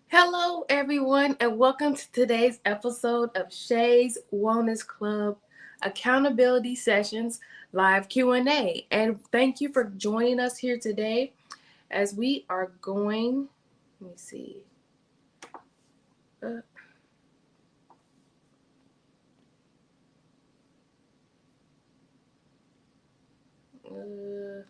Hello, everyone, and welcome to today's episode of Shay's Wellness Club Accountability Sessions live Q&A. And thank you for joining us here today as we are going. Let me see. Uh, uh,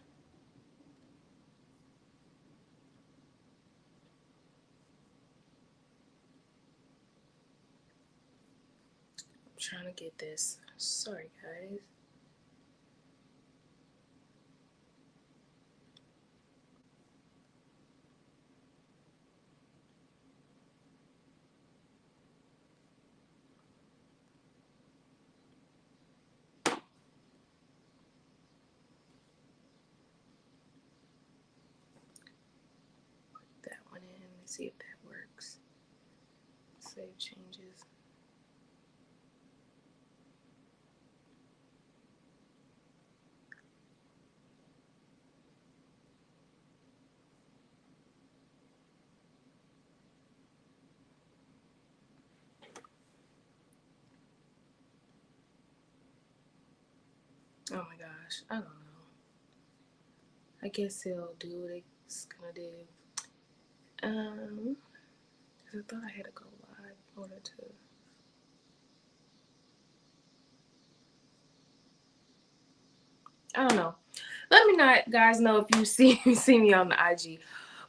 I'm trying to get this. Sorry, guys. Put that one in. Let's see if that works. Save changes. Oh my gosh, I don't know. I guess it'll do what it's gonna do. Um, 'Cause I thought I had to go live in order to. I don't know. Let me not, guys, know if you see me on the IG.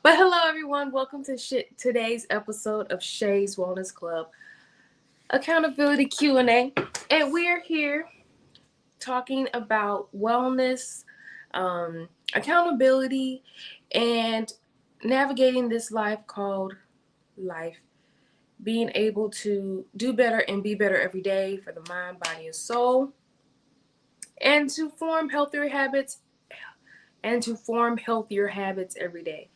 But hello, everyone. Welcome to today's episode of Shay's Wellness Club Accountability Q&A, and we're here talking about wellness, accountability, and navigating this life called life. Being able to do better and be better every day for the mind, body, and soul, and to form healthier habits every day.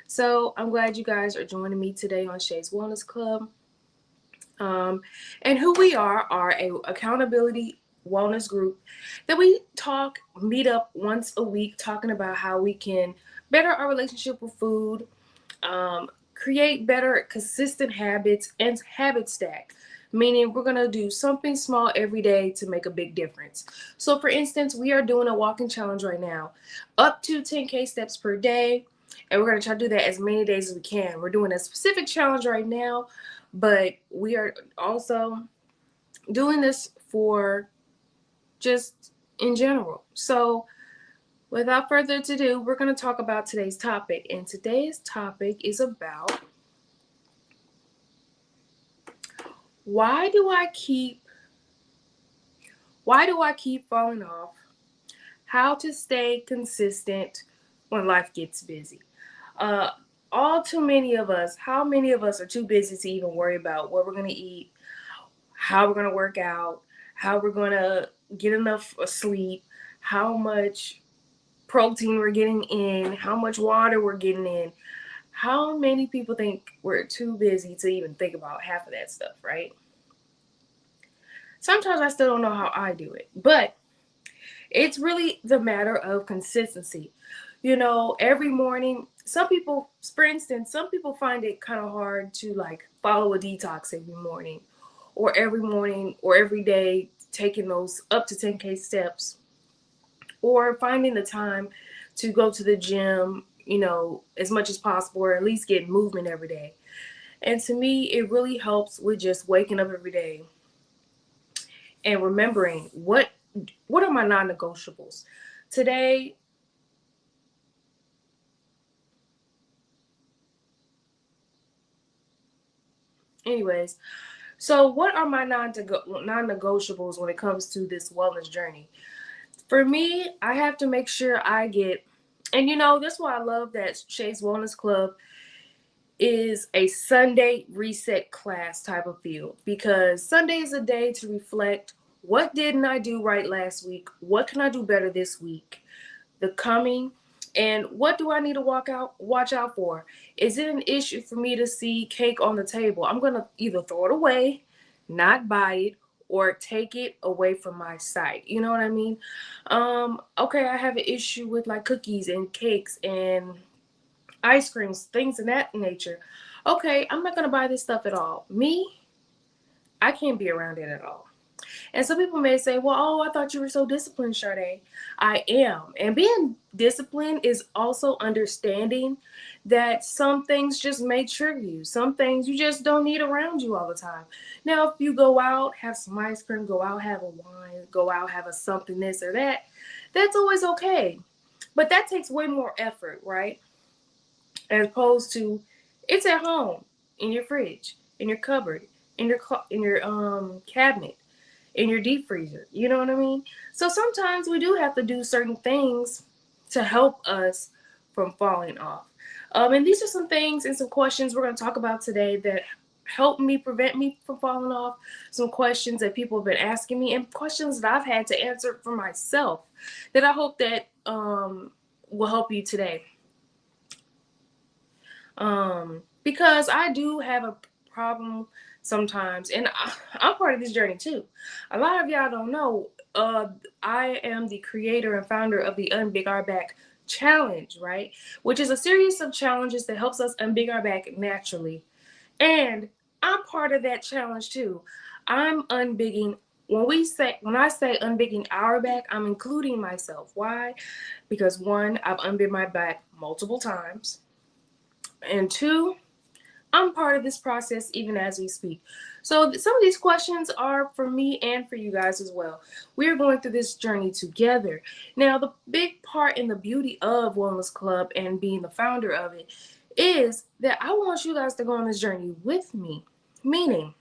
So I'm glad you guys are joining me today on Shay's Wellness Club. And who we are a accountability wellness group that we meet up once a week, talking about how we can better our relationship with food, create better consistent habits, and habit stack. Meaning we're going to do something small every day to make a big difference. So for instance, we are doing a walking challenge right now, up to 10K steps per day. And we're going to try to do that as many days as we can. We're doing a specific challenge right now, but we are also doing this for just in general. So without further ado, we're going to talk about today's topic. And today's topic is about why do I keep falling off? How to stay consistent when life gets busy. Uh, all too many of us, how many of us are too busy to even worry about what we're going to eat, how we're going to work out, how we're going to get enough sleep, how much protein we're getting in, how much water we're getting in. How many people think we're too busy to even think about half of that stuff, right? Sometimes I still don't know how I do it, but it's really the matter of consistency. You know, every morning, some people, for instance, some people find it kind of hard to like follow a detox every morning or every day, taking those up to 10K steps, or finding the time to go to the gym, as much as possible, or at least get movement every day. And to me, it really helps with just waking up every day and remembering what are my non-negotiables. Today, anyways, so what are my non-negotiables when it comes to this wellness journey? For me, I have to make sure I get, and that's why I love that Shay's Wellness Club is a Sunday reset class type of feel, because Sunday is a day to reflect, what didn't I do right last week? What can I do better this week? The coming, and what do I need to watch out for? Is it an issue for me to see cake on the table? I'm gonna either throw it away, not buy it, or take it away from my sight. You know what I mean? Okay, I have an issue with like cookies and cakes and ice creams, things of that nature. Okay, I'm not going to buy this stuff at all. Me, I can't be around it at all. And some people may say, well, oh, I thought you were so disciplined, Sharday. I am. And being disciplined is also understanding that some things just may trigger you. Some things you just don't need around you all the time. Now, if you go out, have some ice cream, go out, have a wine, go out, have a something, this or that, that's always okay. But that takes way more effort, right? As opposed to it's at home, in your fridge, in your cupboard, in your cabinet, in your deep freezer. You know what I mean? So sometimes we do have to do certain things to help us from falling off. And these are some things and some questions we're going to talk about today that help me prevent me from falling off. Some questions that people have been asking me and questions that I've had to answer for myself that I hope that will help you today. Because I do have a problem sometimes, and I'm part of this journey too. A lot of y'all don't know, I am the creator and founder of the Unbig Our Back Challenge, right? Which is a series of challenges that helps us unbig our back naturally. And I'm part of that challenge too. I'm unbigging. When I say unbigging our back, I'm including myself. Why? Because one, I've unbigged my back multiple times, and two, I'm part of this process even as we speak. So some of these questions are for me and for you guys as well. We're going through this journey together. Now, the big part and the beauty of Wellness Club and being the founder of it is that I want you guys to go on this journey with me. Meaning,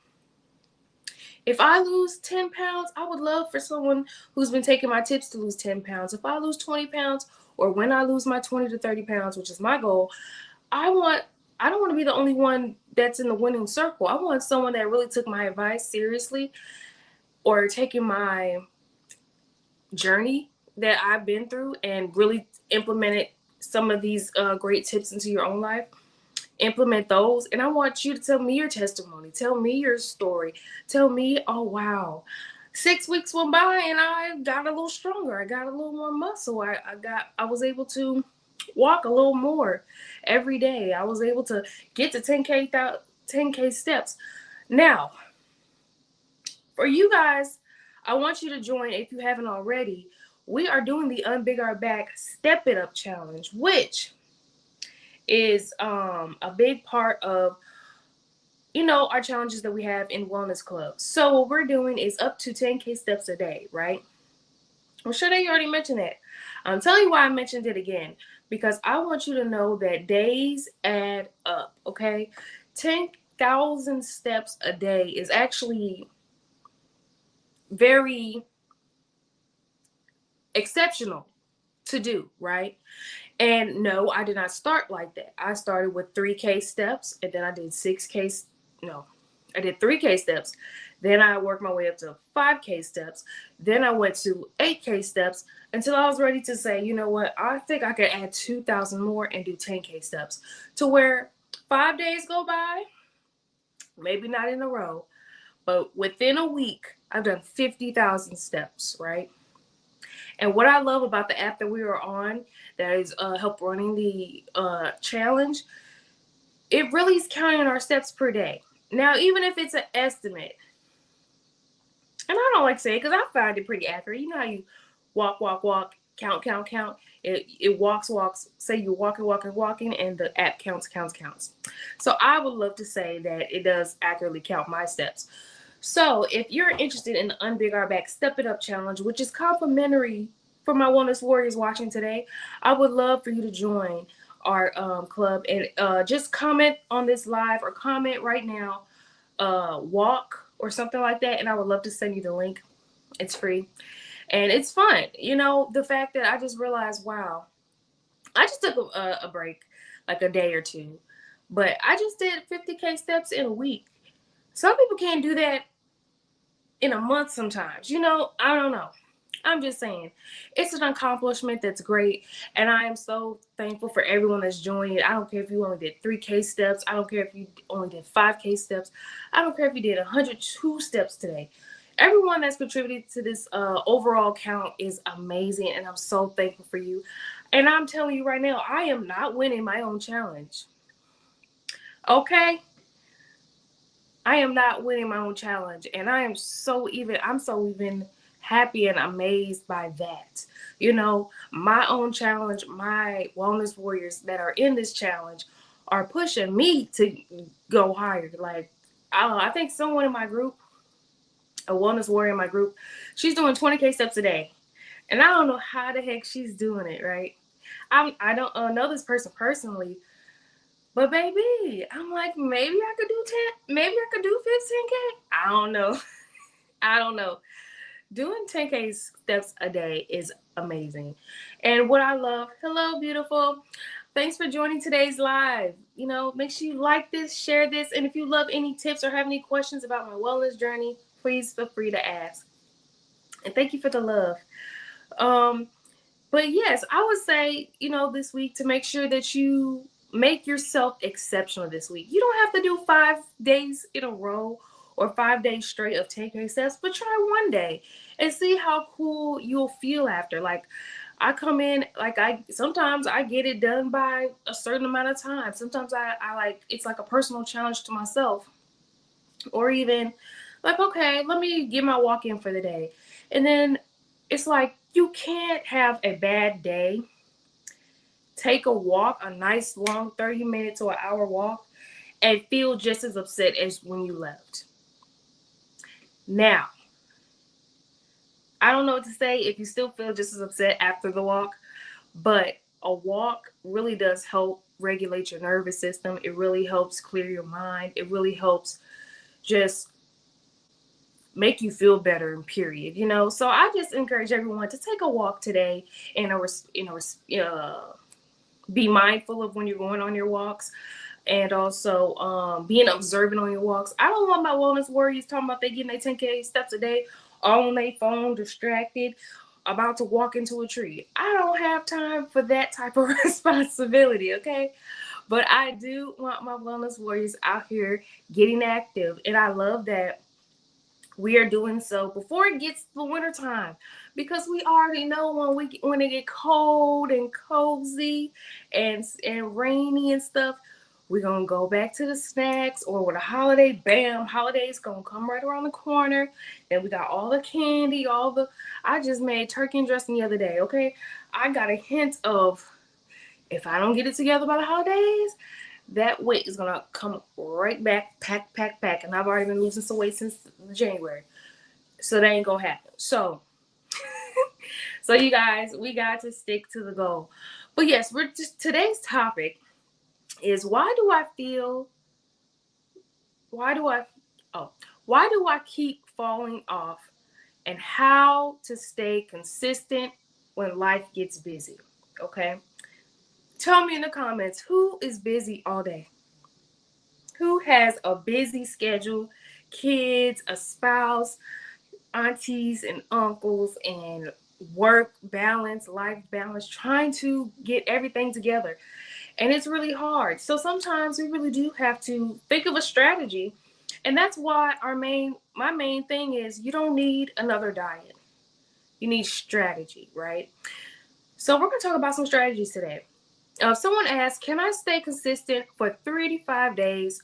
if I lose 10 pounds, I would love for someone who's been taking my tips to lose 10 pounds. If I lose 20 pounds, or when I lose my 20 to 30 pounds, which is my goal, I want I don't want to be the only one that's in the winning circle. I want someone that really took my advice seriously or taking my journey that I've been through and really implemented some of these great tips into your own life. Implement those. And I want you to tell me your testimony. Tell me your story. Tell me, oh, wow. 6 weeks went by and I got a little stronger. I got a little more muscle. I was able to walk a little more every day. I was able to get to 10K steps. Now, for you guys, I want you to join if you haven't already. We are doing the Unbig Our Back Step It Up Challenge, which is a big part of our challenges that we have in Wellness Club. So what we're doing is up to 10K steps a day, right? I'm sure they already mentioned that. I'm telling you why I mentioned it again, because I want you to know that days add up, okay? 10,000 steps a day is actually very exceptional to do, right? And no, I did not start like that. I started with 3K steps, and then I did 6K. No, I did 3K steps. Then I worked my way up to 5K steps. Then I went to 8K steps until I was ready to say, you know what? I think I could add 2,000 more and do 10K steps, to where 5 days go by, maybe not in a row, but within a week, I've done 50,000 steps, right? And what I love about the app that we are on, that is help running the challenge, it really is counting our steps per day. Now, even if it's an estimate, and I don't like saying it because I find it pretty accurate. You know how you walk, walk, walk, count, count, count. It walks, walks. Say you're walking, walking, walking, and the app counts, counts, counts. So I would love to say that it does accurately count my steps. So if you're interested in the Unbig Our Back Step It Up Challenge, which is complimentary for my wellness warriors watching today, I would love for you to join our club and just comment on this live or comment right now, walk or something like that, and I would love to send you the link. It's free and it's fun. The fact that I just realized, wow, I just took a break, like a day or two, but I just did 50K steps in a week. Some people can't do that in a month sometimes. I don't know. I'm just saying, it's an accomplishment that's great, and I am so thankful for everyone that's joining it. I don't care if you only did 3K steps. I don't care if you only did 5K steps. I don't care if you did 102 steps today. Everyone that's contributed to this overall count is amazing, and I'm so thankful for you. And I'm telling you right now, I am not winning my own challenge. Okay, I am not winning my own challenge, and I'm so even happy and amazed by that. My own challenge, my wellness warriors that are in this challenge are pushing me to go higher. Like, I don't know, I think someone in my group, a wellness warrior in my group, she's doing 20K steps a day. And I don't know how the heck she's doing it, right? I don't know this person personally, but baby, I'm like, maybe I could do 10, maybe I could do 15K. I don't know. I don't know. Doing 10K steps a day is amazing. And what I love, hello, beautiful. Thanks for joining today's live. Make sure you like this, share this, and if you love any tips or have any questions about my wellness journey, please feel free to ask. And thank you for the love. Um, But yes, I would say, this week to make sure that you make yourself exceptional this week. You don't have to do 5 days in a row or 5 days straight of 10K steps, but try one day and see how cool you'll feel after. Like, I come in, like, sometimes I get it done by a certain amount of time. Sometimes I like, it's like a personal challenge to myself, or even like, okay, let me get my walk in for the day. And then it's like, you can't have a bad day, take a walk, a nice long 30 minute to an hour walk, and feel just as upset as when you left. Now, I don't know what to say if you still feel just as upset after the walk, but a walk really does help regulate your nervous system. It really helps clear your mind. It really helps just make you feel better, period. So I just encourage everyone to take a walk today, and be mindful of when you're going on your walks, and also being observant on your walks. I don't want my wellness warriors talking about they getting their 10K steps a day, all on their phone, distracted, about to walk into a tree. I don't have time for that type of responsibility, okay? But I do want my wellness warriors out here getting active, and I love that we are doing so before it gets to the winter time, because we already know when it get cold and cozy and rainy and stuff, we're gonna go back to the snacks, or with a holiday, bam, holiday's gonna come right around the corner. Then we got all the candy, I just made turkey and dressing the other day, okay? I got a hint of, if I don't get it together by the holidays, that weight is gonna come right back, pack, and I've already been losing some weight since January, so that ain't gonna happen. So, you guys, we got to stick to the goal. But yes, today's topic is, why do I, oh, why do I keep falling off, and how to stay consistent when life gets busy. Okay, tell me in the comments, who is busy all day? Who has a busy schedule, kids, a spouse, aunties and uncles, and work balance, life balance, trying to get everything together. And it's really hard. So sometimes we really do have to think of a strategy. And that's why my main thing is, you don't need another diet. You need strategy, right? So we're going to talk about some strategies today. Someone asked, can I stay consistent for 3 to 5 days?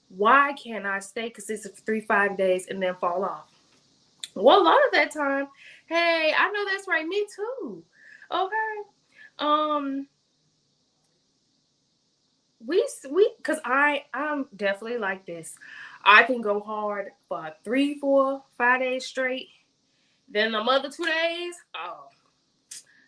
Why can't I stay consistent for 3 to 5 days and then fall off? Well, a lot of that time, hey, I know that's right, me too. Okay. Um, cause I'm definitely like this. I can go hard for 3, 4, 5 days straight. Then the other 2 days, oh,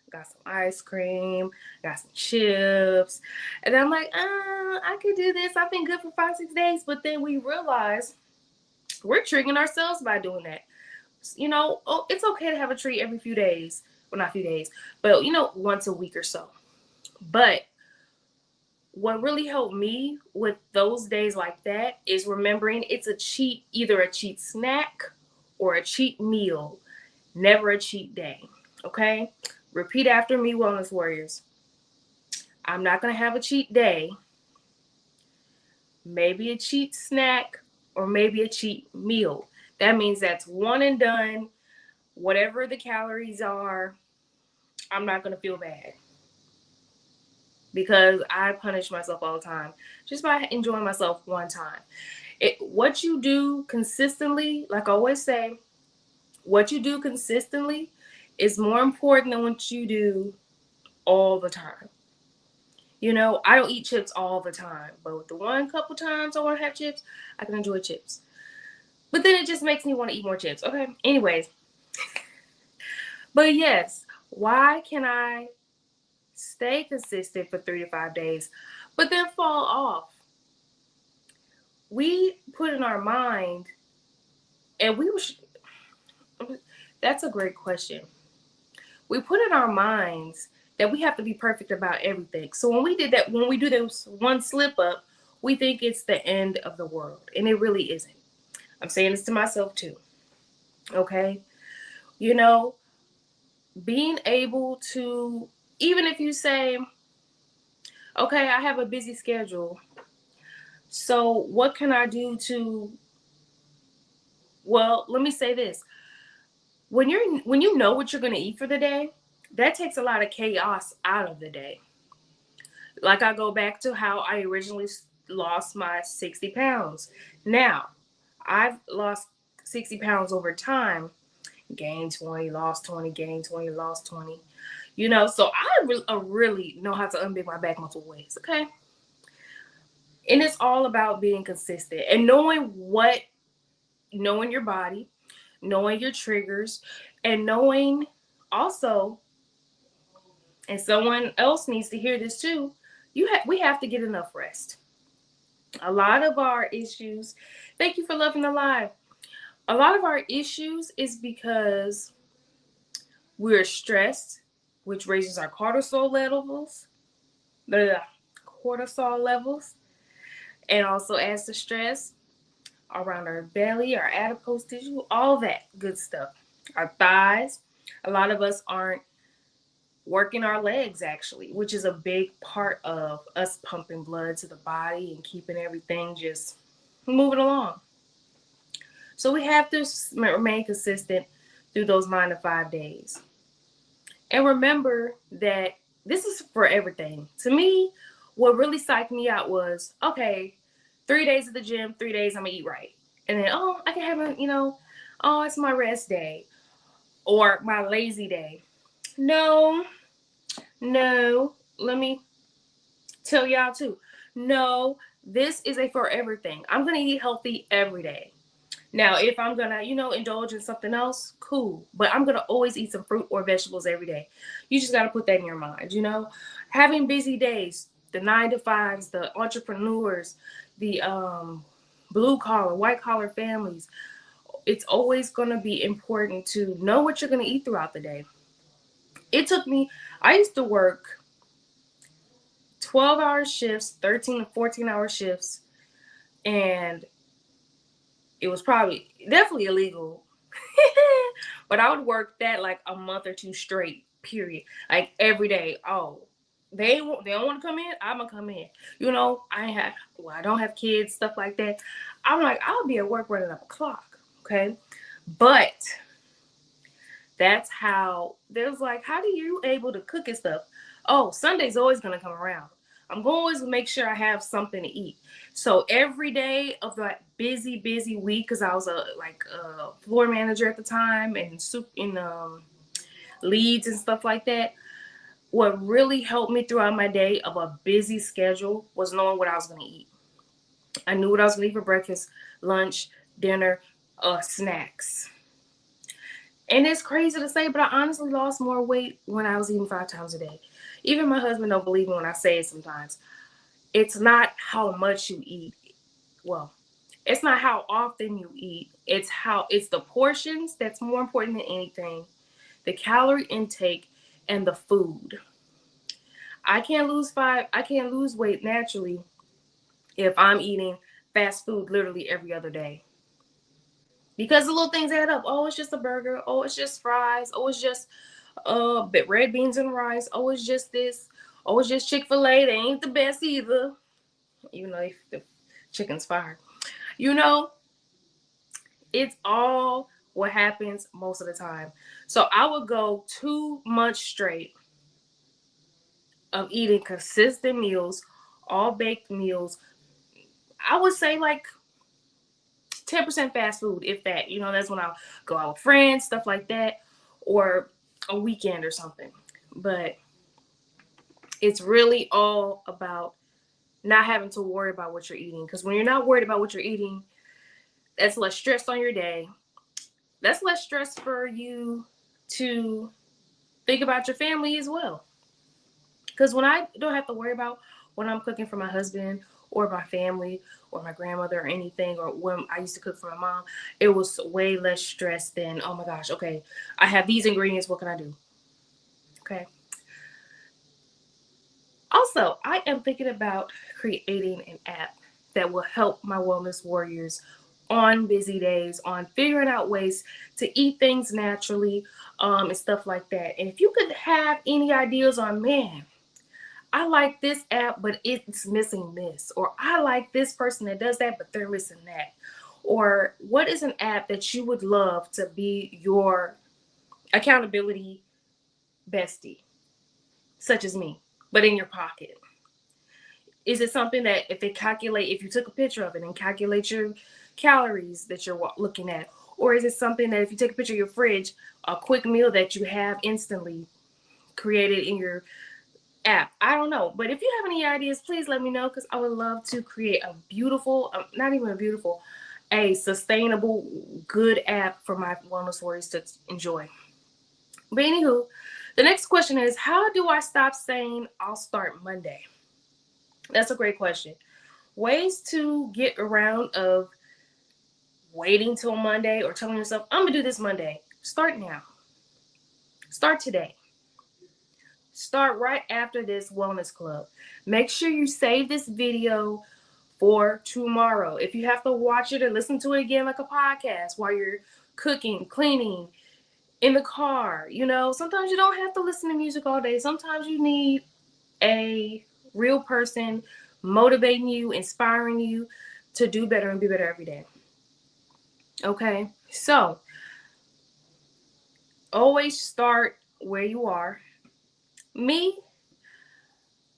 got some ice cream, got some chips, and I'm like, I could do this. I've been good for 5, 6 days, but then we realize we're tricking ourselves by doing that. It's okay to have a treat every few days. Well, not few days, but once a week or so. But what really helped me with those days like that is remembering it's either a cheat snack or a cheat meal, never a cheat day. Okay? Repeat after me, wellness warriors. I'm not going to have a cheat day, maybe a cheat snack, or maybe a cheat meal. That means that's one and done. Whatever the calories are, I'm not going to feel bad. because I punish myself all the time just by enjoying myself one time. What you do consistently, like I always say, what you do consistently is more important than what you do all the time. You know, I don't eat chips all the time, but with the one couple times I want to have chips, I can enjoy chips. But then it just makes me want to eat more chips. Okay. Anyways, but yes, why can I stay consistent for 3 to 5 days, but then fall off? We put in our mind, and that's a great question. We put in our minds that we have to be perfect about everything. So when we do this one slip up, we think it's the end of the world, and it really isn't. I'm saying this to myself too. Okay? You know, being able to, even if you say, okay, I have a busy schedule, so what can I do to, well, let me say this. When you know what you're going to eat for the day, that takes a lot of chaos out of the day. Like, I go back to how I originally lost my 60 pounds. Now, I've lost 60 pounds over time, gained 20, lost 20, gained 20, lost 20. You know, so I really know how to unbig my back muscle ways, okay? And it's all about being consistent and knowing your body, knowing your triggers, and knowing also, and someone else needs to hear this too, we have to get enough rest. A lot of our issues, thank you for loving the live. A lot of our issues is because we're stressed, which raises our the cortisol levels, and also adds to stress around our belly, our adipose tissue, all that good stuff. Our thighs. A lot of us aren't working our legs actually, which is a big part of us pumping blood to the body and keeping everything just moving along. So we have to remain consistent through those 9 to 5 days. And remember that this is for everything. To me, what really psyched me out was, okay, 3 days at the gym, 3 days I'm gonna eat right. And then, oh, I can have oh, it's my rest day or my lazy day. No, no, let me tell y'all too. No, this is a forever thing. I'm gonna eat healthy every day. Now, if I'm gonna, indulge in something else, cool. But I'm gonna always eat some fruit or vegetables every day. You just gotta put that in your mind. Having busy days, the 9 to 5s, the entrepreneurs, the blue collar, white collar families. It's always gonna be important to know what you're gonna eat throughout the day. I used to work 12-hour shifts, 13 to 14-hour shifts, and it was probably definitely illegal. But I would work that like a month or two straight, period. Like every day. Oh, they don't want to come in, I'm gonna come in. I don't have kids, stuff like that. I'm like, I'll be at work running up a clock. Okay. But that's how there's like, how do you able to cook and stuff? Oh, Sunday's always gonna come around. I'm going to always make sure I have something to eat. So every day of that busy, busy week, because I was a floor manager at the time and in leads and stuff like that. What really helped me throughout my day of a busy schedule was knowing what I was going to eat. I knew what I was going to eat for breakfast, lunch, dinner, snacks. And it's crazy to say, but I honestly lost more weight when I was eating 5 times a day. Even my husband don't believe me when I say it sometimes. It's not how much you eat. Well, it's not how often you eat. It's the portions that's more important than anything. The calorie intake and the food. I can't lose weight naturally if I'm eating fast food literally every other day. Because the little things add up. Oh, it's just a burger. Oh, it's just fries. Oh, it's just red beans and rice. Oh, it's just this. Oh, it's just Chick-fil-A. They ain't the best either. Even though the chicken's fire. It's all what happens most of the time. So I would go 2 months straight of eating consistent meals, all baked meals. I would say like 10% fast food, if that. That's when I'll go out with friends, stuff like that, or a weekend or something. But it's really all about not having to worry about what you're eating. Because when you're not worried about what you're eating, that's less stress on your day. That's less stress for you to think about your family as well. Because when I don't have to worry about when I'm cooking for my husband or my family or my grandmother or anything, or when I used to cook for my mom, it was way less stress than, oh my gosh, okay, I have these ingredients, what can I do? Okay. Also, I am thinking about creating an app that will help my wellness warriors on busy days, on figuring out ways to eat things naturally, and stuff like that. And if you could have any ideas on, man, I like this app, but it's missing this, or I like this person that does that, but they're missing that, or what is an app that you would love to be your accountability bestie, such as me, but in your pocket? Is it something that if you took a picture of it and calculate your calories that you're looking at? Or is it something that if you take a picture of your fridge, a quick meal that you have instantly created in your app? I don't know. But if you have any ideas, please let me know, because I would love to create a beautiful, not even a beautiful, a sustainable, good app for my wellness warriors to enjoy. But anywho, the next question is, how do I stop saying I'll start Monday? That's a great question. Ways to get around of waiting till Monday or telling yourself, I'm going to do this Monday. Start now. Start today. Start right after this wellness club. Make sure you save this video for tomorrow. If you have to watch it or listen to it again like a podcast while you're cooking, cleaning, in the car, sometimes you don't have to listen to music all day. Sometimes you need a real person motivating you, inspiring you to do better and be better every day. Okay, so always start where you are. Me,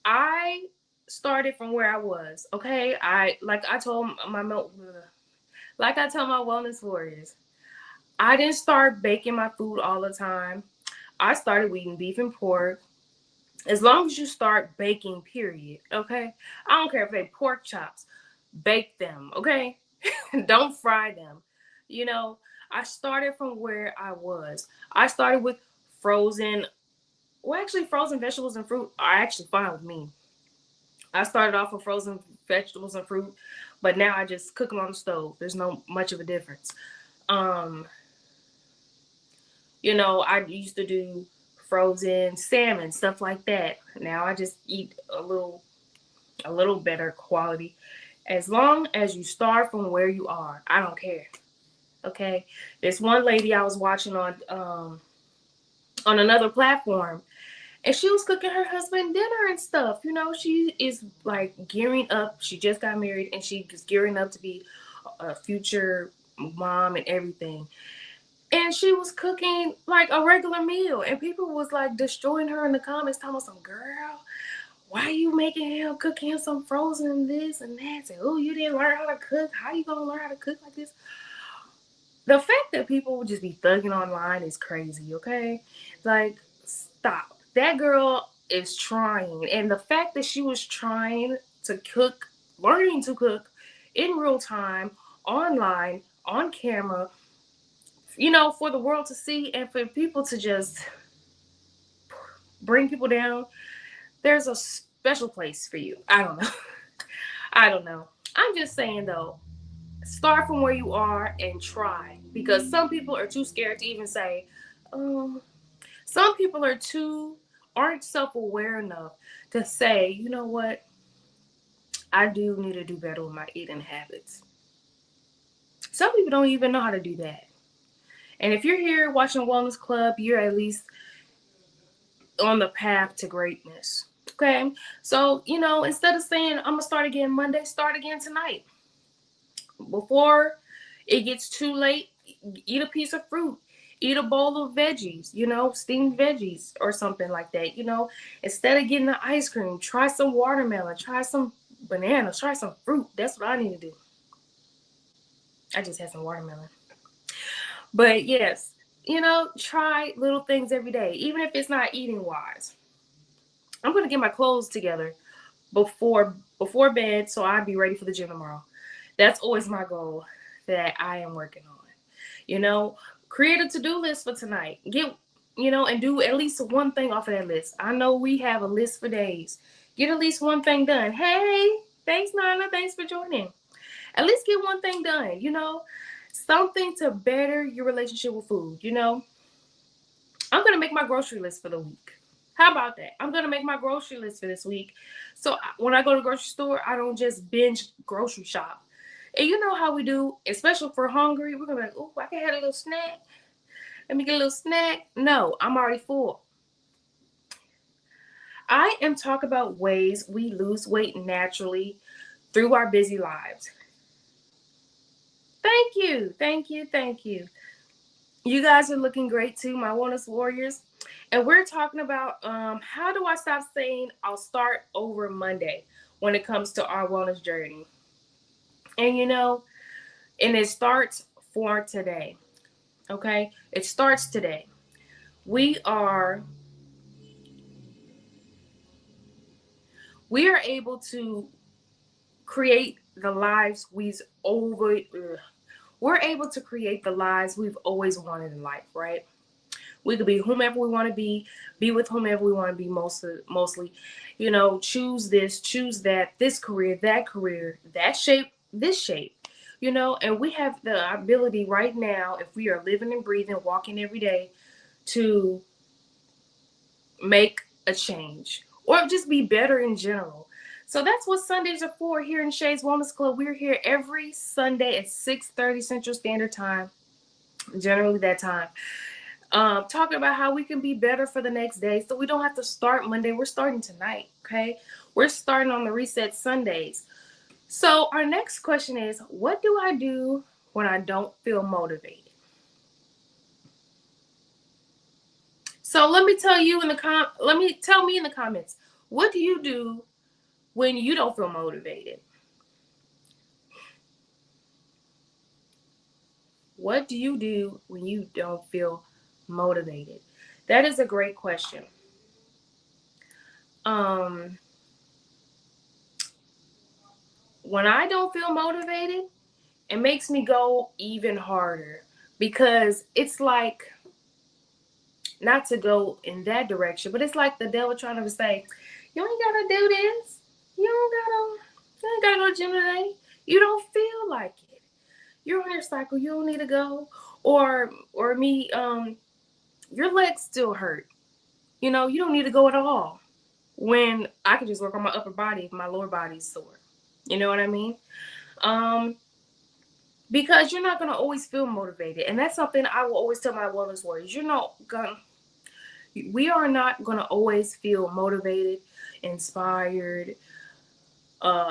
I started from where I was. Okay, like I tell my wellness warriors, I didn't start baking my food all the time. I started eating beef and pork. As long as you start baking, period. Okay, I don't care if they pork chops, bake them. Okay, don't fry them. You know, I started from where I was. I started with frozen. Well, actually, frozen vegetables and fruit are actually fine with me. I started off with frozen vegetables and fruit, but now I just cook them on the stove. There's no much of a difference. Um, I used to do frozen salmon, stuff like that. Now I just eat a little better quality. As long as you start from where you are, I don't care. Okay, there's one lady I was watching on another platform, and she was cooking her husband dinner and stuff. She is like gearing up. She just got married, and she is gearing up to be a future mom and everything. And she was cooking like a regular meal, and people was like destroying her in the comments, telling us, "Some girl, why are you making him cooking him some frozen this and that? Say, oh, you didn't learn how to cook. How you gonna learn how to cook like this?" The fact that people would just be thugging online is crazy, okay? Like, stop. That girl is trying. And the fact that she was trying to cook, learning to cook in real time, online, on camera, for the world to see and for people to just bring people down, there's a special place for you. I don't know. I don't know. I'm just saying, though, start from where you are and try, because some people are too scared to even say, um some people aren't self-aware enough to say, you know what, I do need to do better with my eating habits. Some people don't even know how to do that. And if you're here watching Wellness Club, you're at least on the path to greatness. Okay, so instead of saying I'm gonna start again Monday, start again tonight. Before it gets too late, eat a piece of fruit. Eat a bowl of veggies, steamed veggies or something like that. Instead of getting the ice cream, try some watermelon, try some bananas, try some fruit. That's what I need to do. I just had some watermelon. But yes, try little things every day, even if it's not eating wise. I'm gonna get my clothes together before bed so I'll be ready for the gym tomorrow. That's always my goal that I am working on. You know, Create a to-do list for tonight. And do at least one thing off of that list. I know we have a list for days. Get at least one thing done. Hey, thanks, Nana. Thanks for joining. At least get one thing done, something to better your relationship with food. I'm going to make my grocery list for the week. How about that? I'm going to make my grocery list for this week. So when I go to the grocery store, I don't just binge grocery shop. And you know how we do, especially if we're hungry, we're going to be like, oh, I can have a little snack. Let me get a little snack. No, I'm already full. I am talking about ways we lose weight naturally through our busy lives. Thank you. Thank you. Thank you. You guys are looking great too, my wellness warriors. And we're talking about how do I stop saying I'll start over Monday when it comes to our wellness journey. And and it starts for today. Okay? It starts today. We are able to create the lives we're able to create the lives we've always wanted in life, right? We could be whomever we want to be with whomever we want to be mostly, choose this, choose that, this career, that shape, this shape, and we have the ability right now, if we are living and breathing, walking every day, to make a change or just be better in general. So that's what Sundays are for here in Shay's Wellness Club. We're here every Sunday at 6:30 Central Standard Time, generally that time, talking about how we can be better for the next day. So we don't have to start Monday. We're starting tonight, okay? We're starting on the Reset Sundays. So our next question is, what do I do when I don't feel motivated? So let me tell me in the comments, what do you do when you don't feel motivated? What do you do when you don't feel motivated? That is a great question. When I don't feel motivated, it makes me go even harder because it's like, not to go in that direction, but it's like the devil trying to say, you ain't gotta do this. You ain't gotta go to the gym today. You don't feel like it. You're on your cycle. You don't need to go. Or me, your legs still hurt. You don't need to go at all. When I could just work on my upper body if my lower body's sore. You know what I mean? Um, because you're not gonna always feel motivated, and that's something I will always tell my wellness warriors. We are not gonna always feel motivated, inspired,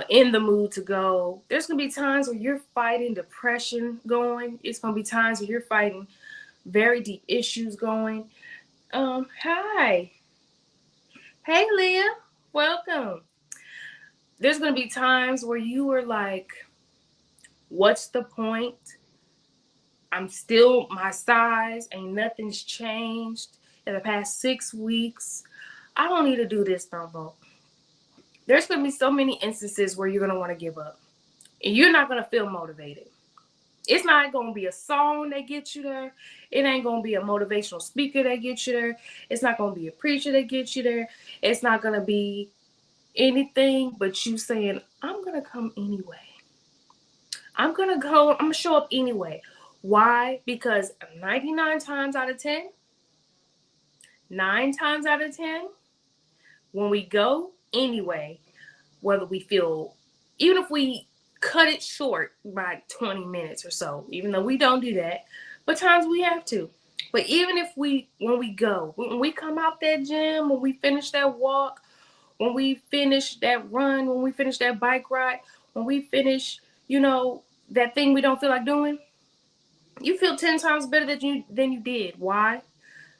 in the mood to go. There's gonna be times where you're fighting depression going. It's gonna be times where you're fighting very deep issues going. Hi. Hey, Leah. Welcome. There's going to be times where you are like, what's the point? I'm still my size. Ain't nothing's changed in the past 6 weeks. I don't need to do this no more. There's going to be so many instances where you're going to want to give up. And you're not going to feel motivated. It's not going to be a song that gets you there. It ain't going to be a motivational speaker that gets you there. It's not going to be a preacher that gets you there. It's not going to be anything but you saying, I'm going to come anyway. I'm going to show up anyway. Why? Because 99 times out of 10, 9 times out of 10, when we go anyway, whether we feel, even if we cut it short by 20 minutes or so, even though we don't do that, but times we have to. But even if when we come out that gym, when we finish that walk, when we finish that run, when we finish that bike ride, when we finish, that thing we don't feel like doing, You feel 10 times better than you did. Why?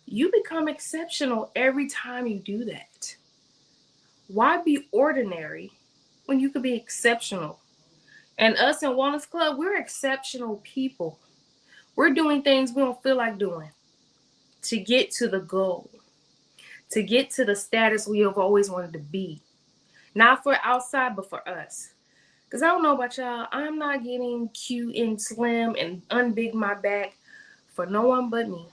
You become exceptional every time you do that. Why be ordinary when you could be exceptional? And us in Wellness Club, we're exceptional people. We're doing things we don't feel like doing to get to the goal, to get to the status we have always wanted to be. Not for outside, but for us. Because I don't know about y'all, I'm not getting cute and slim and unbig my back for no one but me.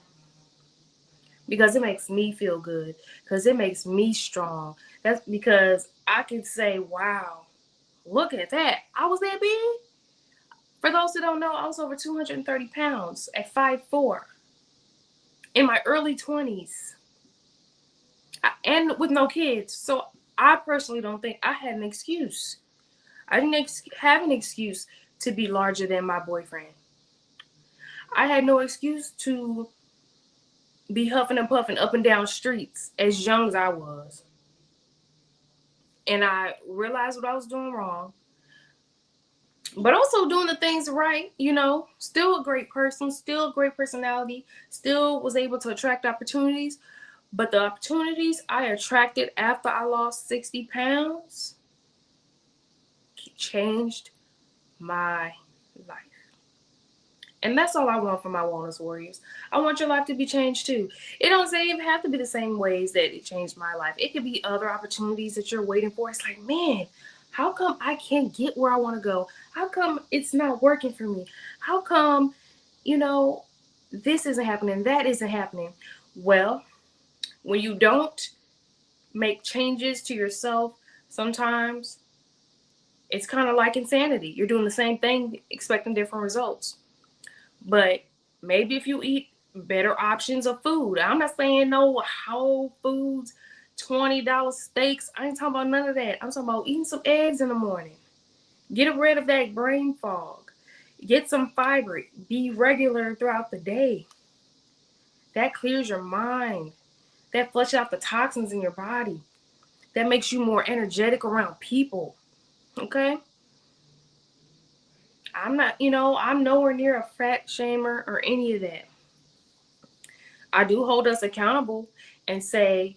Because it makes me feel good. Because it makes me strong. That's because I can say, wow, look at that. I was that big. For those who don't know, I was over 230 pounds at 5'4" in my early 20s and with no kids. So I personally don't think I had an excuse. I didn't have an excuse to be larger than my boyfriend. I had no excuse to be huffing and puffing up and down streets as young as I was. And I realized what I was doing wrong, but also doing the things right, still a great person, still a great personality, still was able to attract opportunities. But the opportunities I attracted after I lost 60 pounds changed my life. And that's all I want for my wellness warriors. I want your life to be changed too. It don't even have to be the same ways that it changed my life. It could be other opportunities that you're waiting for. It's like, man, how come I can't get where I want to go? How come it's not working for me? How come, this isn't happening, that isn't happening? Well, when you don't make changes to yourself, sometimes it's kind of like insanity. You're doing the same thing, expecting different results. But maybe if you eat better options of food, I'm not saying no Whole Foods, $20 steaks. I ain't talking about none of that. I'm talking about eating some eggs in the morning. Get rid of that brain fog. Get some fiber. Be regular throughout the day. That clears your mind. That flushes out the toxins in your body. That makes you more energetic around people. Okay? I'm nowhere near a fat shamer or any of that. I do hold us accountable and say,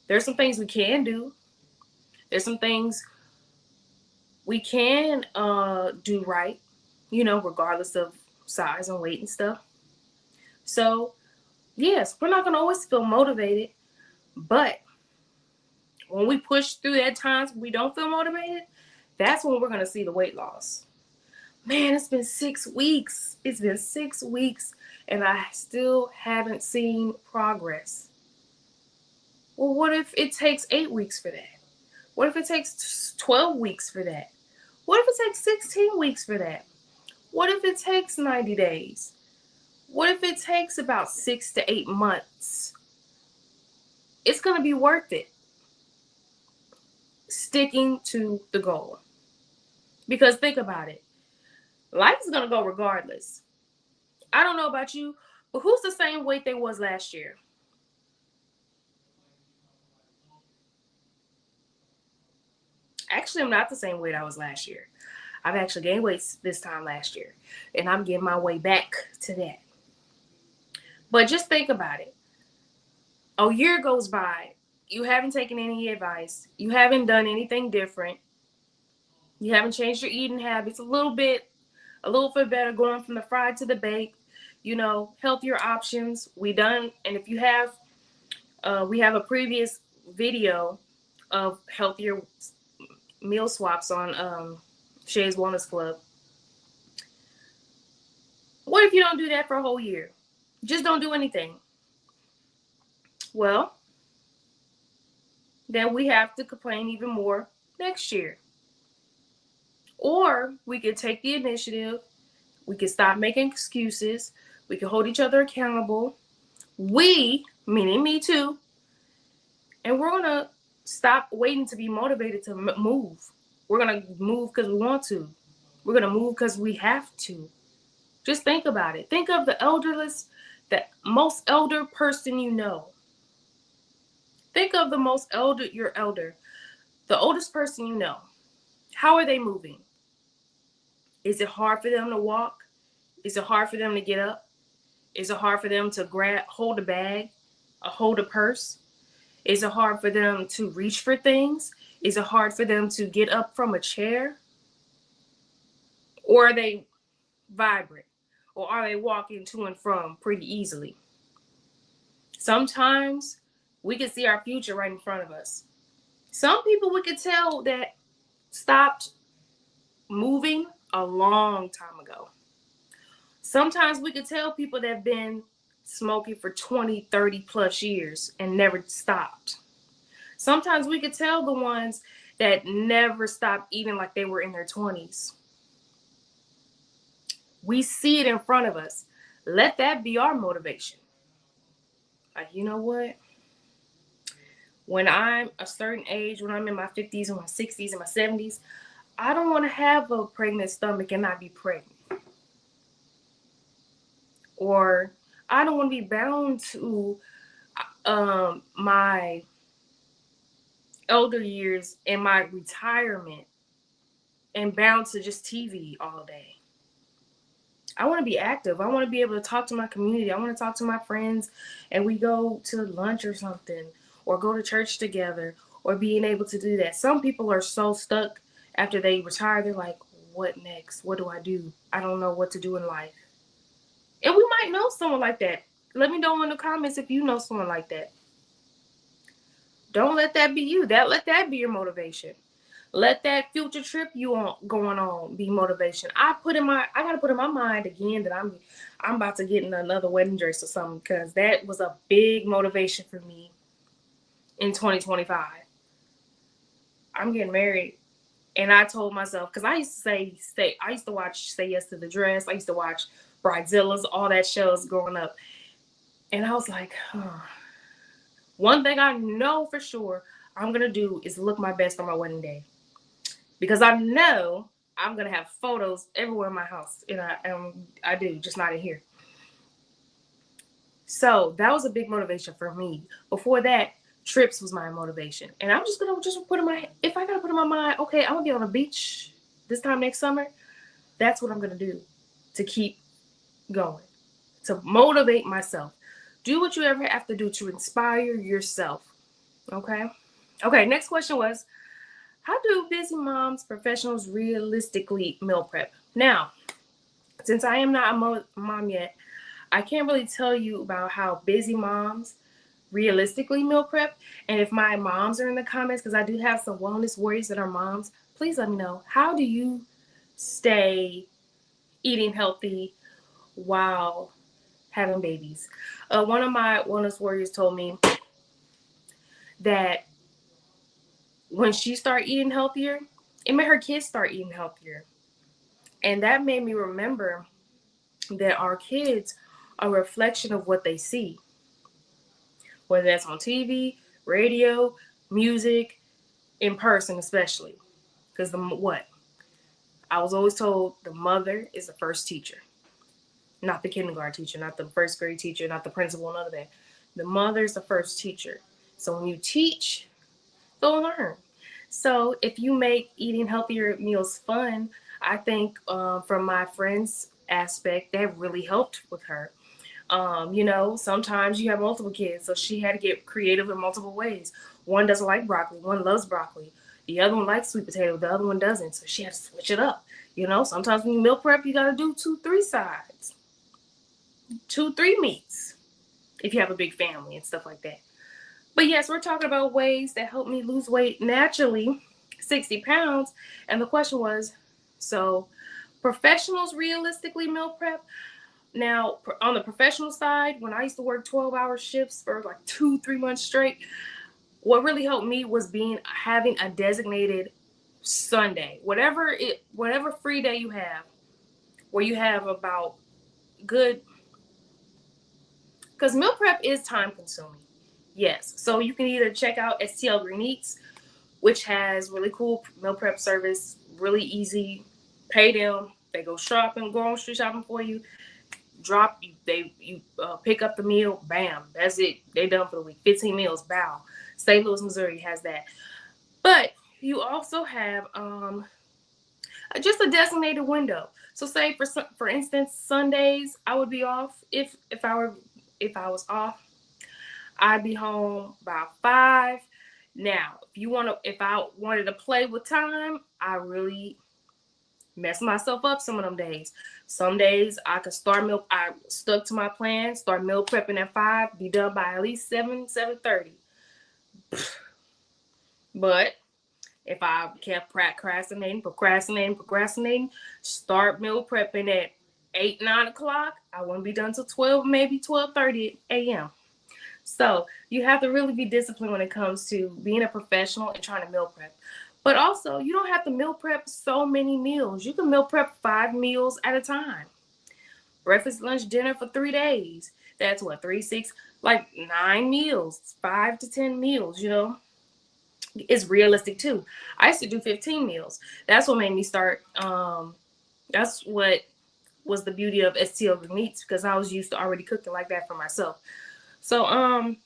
there's some things we can do. There's some things we can do right, regardless of size and weight and stuff. So, yes, we're not going to always feel motivated, but when we push through that times we don't feel motivated, that's when we're going to see the weight loss. Man, it's been 6 weeks. It's been 6 weeks, and I still haven't seen progress. Well, what if it takes 8 weeks for that? What if it takes 12 weeks for that? What if it takes 16 weeks for that? What if it takes 90 days? What if it takes about 6 to 8 months? It's going to be worth it. Sticking to the goal. Because think about it. Life is going to go regardless. I don't know about you, but who's the same weight they was last year? Actually, I'm not the same weight I was last year. I've actually gained weight this time last year, and I'm getting my way back to that. But just think about it. A year goes by. You haven't taken any advice. You haven't done anything different. You haven't changed your eating habits a little bit better, going from the fried to the baked, healthier options. And if you have, we have a previous video of healthier meal swaps on Shay's Wellness Club. What if you don't do that for a whole year? Just don't do anything. Well, then we have to complain even more next year. Or we could take the initiative. We could stop making excuses. We could hold each other accountable. We, meaning me too, and we're going to stop waiting to be motivated to move. We're going to move because we want to. We're going to move because we have to. Just think about it. Think of the most elder person you know. Think of your elder, the oldest person you know. How are they moving? Is it hard for them to walk? Is it hard for them to get up? Is it hard for them to hold a bag, or hold a purse? Is it hard for them to reach for things? Is it hard for them to get up from a chair? Or are they vibrant? Or are they walking to and from pretty easily? Sometimes we can see our future right in front of us. Some people we could tell that stopped moving a long time ago. Sometimes we could tell people that have been smoking for 20, 30 plus years and never stopped. Sometimes we could tell the ones that never stopped eating like they were in their 20s. We see it in front of us. Let that be our motivation. Like, you know what? When I'm a certain age, when I'm in my 50s and my 60s and my 70s, I don't want to have a pregnant stomach and not be pregnant. Or I don't want to be bound to my elder years and my retirement and bound to just TV all day. I want to be active. I want to be able to talk to my community. I want to talk to my friends and we go to lunch or something or go to church together or being able to do that. Some people are so stuck after they retire. They're like, what next? What do I do? I don't know what to do in life. And we might know someone like that. Let me know in the comments if you know someone like that. Don't let that be you. Let that be your motivation. Let that future trip you on going on be motivation. I gotta put in my mind again that I'm about to get in another wedding dress or something because that was a big motivation for me in 2025. I'm getting married, and I told myself because I used to I used to watch Say Yes to the Dress. I used to watch Bridezillas, all that shows growing up, and I was like, one thing I know for sure I'm gonna do is look my best on my wedding day. Because I know I'm going to have photos everywhere in my house. And I do, just not in here. So that was a big motivation for me. Before that, trips was my motivation. And I'm just going to put if I got to put in my mind, okay, I'm going to be on the beach this time next summer. That's what I'm going to do to keep going, to motivate myself. Do what you ever have to do to inspire yourself. Okay. Okay. Next question was, how do busy moms, professionals realistically meal prep? Now, since I am not a mom yet, I can't really tell you about how busy moms realistically meal prep. And if my moms are in the comments, because I do have some wellness warriors that are moms, please let me know. How do you stay eating healthy while having babies? One of my wellness warriors told me that when she started eating healthier, it made her kids start eating healthier. And that made me remember that our kids are a reflection of what they see, whether that's on TV, radio, music, in person especially. Because I was always told the mother is the first teacher, not the kindergarten teacher, not the first grade teacher, not the principal, none of that. The mother is the first teacher. So when you teach, they'll learn. So if you make eating healthier meals fun, I think from my friend's aspect, that really helped with her. Sometimes you have multiple kids, so she had to get creative in multiple ways. One doesn't like broccoli, one loves broccoli. The other one likes sweet potato, the other one doesn't. So she had to switch it up. Sometimes when you meal prep, you got to do 2-3 sides, 2-3 meats, if you have a big family and stuff like that. But yes, we're talking about ways that help me lose weight naturally, 60 pounds. And the question was, so professionals realistically meal prep? Now, on the professional side, when I used to work 12-hour shifts for like 2-3 months straight, what really helped me was having a designated Sunday, whatever free day you have, where you have about good, because meal prep is time consuming. Yes, so you can either check out STL Green Eats, which has really cool meal prep service, really easy. Pay them, they go grocery shopping for you. You pick up the meal, bam, that's it. They done for the week. 15 meals, bow. St. Louis, Missouri has that. But you also have just a designated window. So say for instance, Sundays I would be off. If I was off, I'd be home by 5. Now, if I wanted to play with time, I really mess myself up some of them days. Some days I stuck to my plan, start meal prepping at 5, be done by at least 7:30. But if I kept procrastinating, start meal prepping at 8, 9 o'clock, I wouldn't be done till 12, maybe 12:30 a.m. So you have to really be disciplined when it comes to being a professional and trying to meal prep. But also, you don't have to meal prep so many meals. You can meal prep 5 meals at a time. Breakfast, lunch, dinner for 3 days. That's what, 3, 6, like 9 meals, 5 to 10 meals, It's realistic too. I used to do 15 meals. That's what made me start. That's what was the beauty of STL Meats, because I was used to already cooking like that for myself. So,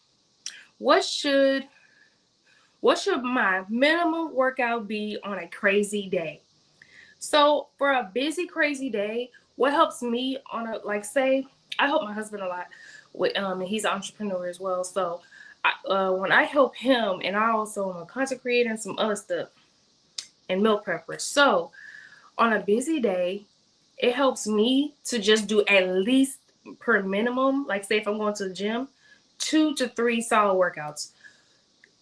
what should my minimum workout be on a crazy day? So for a busy, crazy day, what helps me on a, like, say, I help my husband a lot with, and he's an entrepreneur as well. So when I help him, and I also am a content creator and some other stuff and meal prepper. So on a busy day, it helps me to just do at least per minimum, like say if I'm going to the gym, 2 to 3 solid workouts.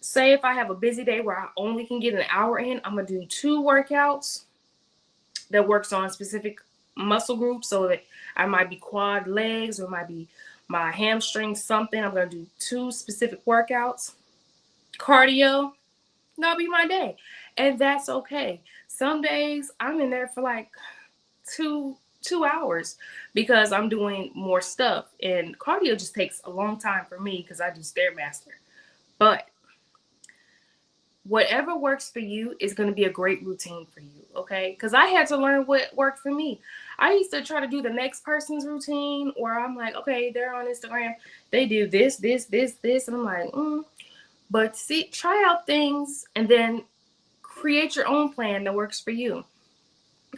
Say if I have a busy day where I only can get an hour in, I'm gonna do 2 workouts that works on specific muscle groups. So that I might be quad legs, or it might be my hamstring, something. I'm gonna do 2 specific workouts. Cardio, that'll be my day. And that's okay. Some days I'm in there for like two hours because I'm doing more stuff. And cardio just takes a long time for me because I do Stairmaster. But whatever works for you is going to be a great routine for you, okay? Because I had to learn what worked for me. I used to try to do the next person's routine, or I'm like, okay, they're on Instagram, they do this, this, this, this, and I'm like, But see, try out things and then create your own plan that works for you.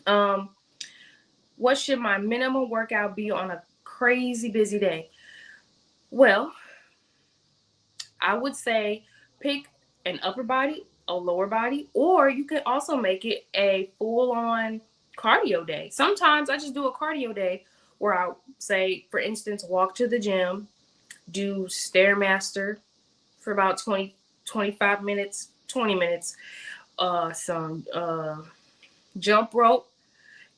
Um, what should my minimum workout be on a crazy busy day? Well, I would say pick an upper body, a lower body, or you can also make it a full on cardio day. Sometimes I just do a cardio day where I say, for instance, walk to the gym, do Stairmaster for about 20, 25 minutes, 20 minutes, some jump rope,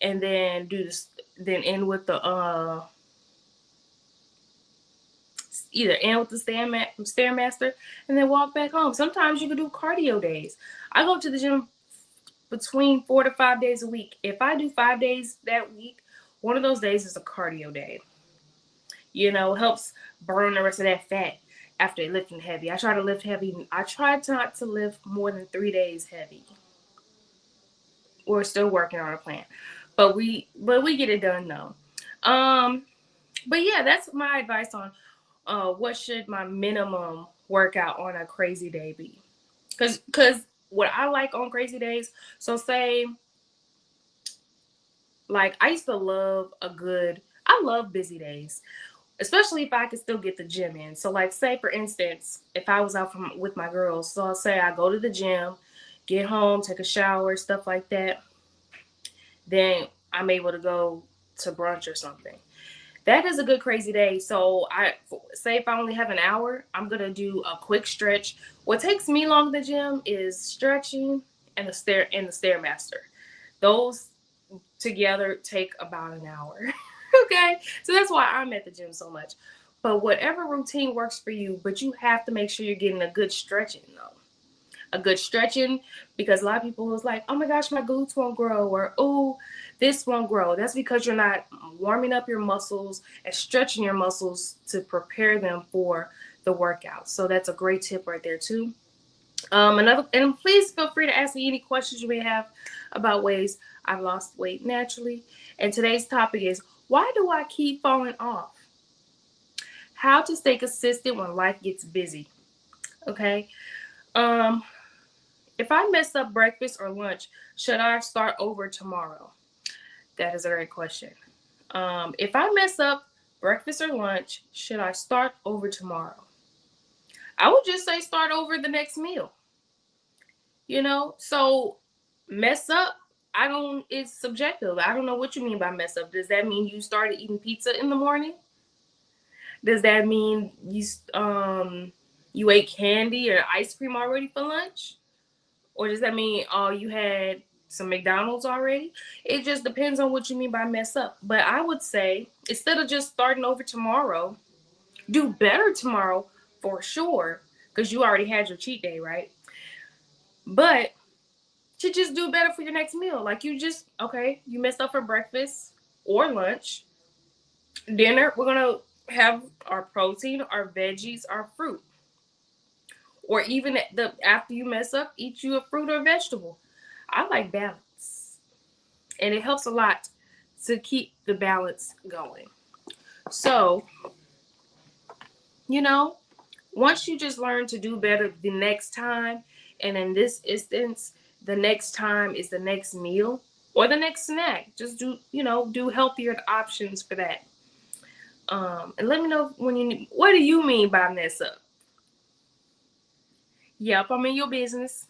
and then do this, then end with the either end with the Stairmaster and then walk back home. Sometimes you can do cardio days. I go to the gym between 4 to 5 days a week. If I do 5 days that week, one of those days is a cardio day. Helps burn the rest of that fat after lifting heavy. I try to lift heavy. I try not to lift more than 3 days heavy. We're still working on a plan, but we get it done though. But yeah, that's my advice on what should my minimum workout on a crazy day be? Because what I like on crazy days, so say, like, I used to love I love busy days, especially if I could still get the gym in. So like, say for instance, if I was out with my girls, so I'll say I go to the gym, get home, take a shower, stuff like that, then I'm able to go to brunch or something. That is a good crazy day. So I say if I only have an hour, I'm gonna do a quick stretch. What takes me long in the gym is stretching and the Stairmaster. Those together take about an hour. Okay, so that's why I'm at the gym so much. But whatever routine works for you, but you have to make sure you're getting a good stretching though. A good stretching, because a lot of people was like, oh my gosh, my glutes won't grow, or oh, this won't grow. That's because you're not warming up your muscles and stretching your muscles to prepare them for the workout. So that's a great tip right there too. And please feel free to ask me any questions you may have about ways I've lost weight naturally. And today's topic is, why do I keep falling off? How to stay consistent when life gets busy. Okay. Um, If I mess up breakfast or lunch, should I start over tomorrow? That is a great question. If I mess up breakfast or lunch, should I start over tomorrow? I would just say start over the next meal. So mess up, I don't, it's subjective. I don't know what you mean by mess up. Does that mean you started eating pizza in the morning? Does that mean you ate candy or ice cream already for lunch? Or does that mean you had some McDonald's already? It just depends on what you mean by mess up. But I would say instead of just starting over tomorrow, do better tomorrow for sure, because you already had your cheat day, right? But to just do better for your next meal. Like you messed up for breakfast or lunch. Dinner, we're gonna have our protein, our veggies, our fruit. Or even after you mess up, eat you a fruit or a vegetable. I like balance. And it helps a lot to keep the balance going. So, you know, once you just learn to do better the next time, and in this instance, the next time is the next meal or the next snack. Just do healthier options for that. And let me know what do you mean by mess up? Yep, I'm in your business.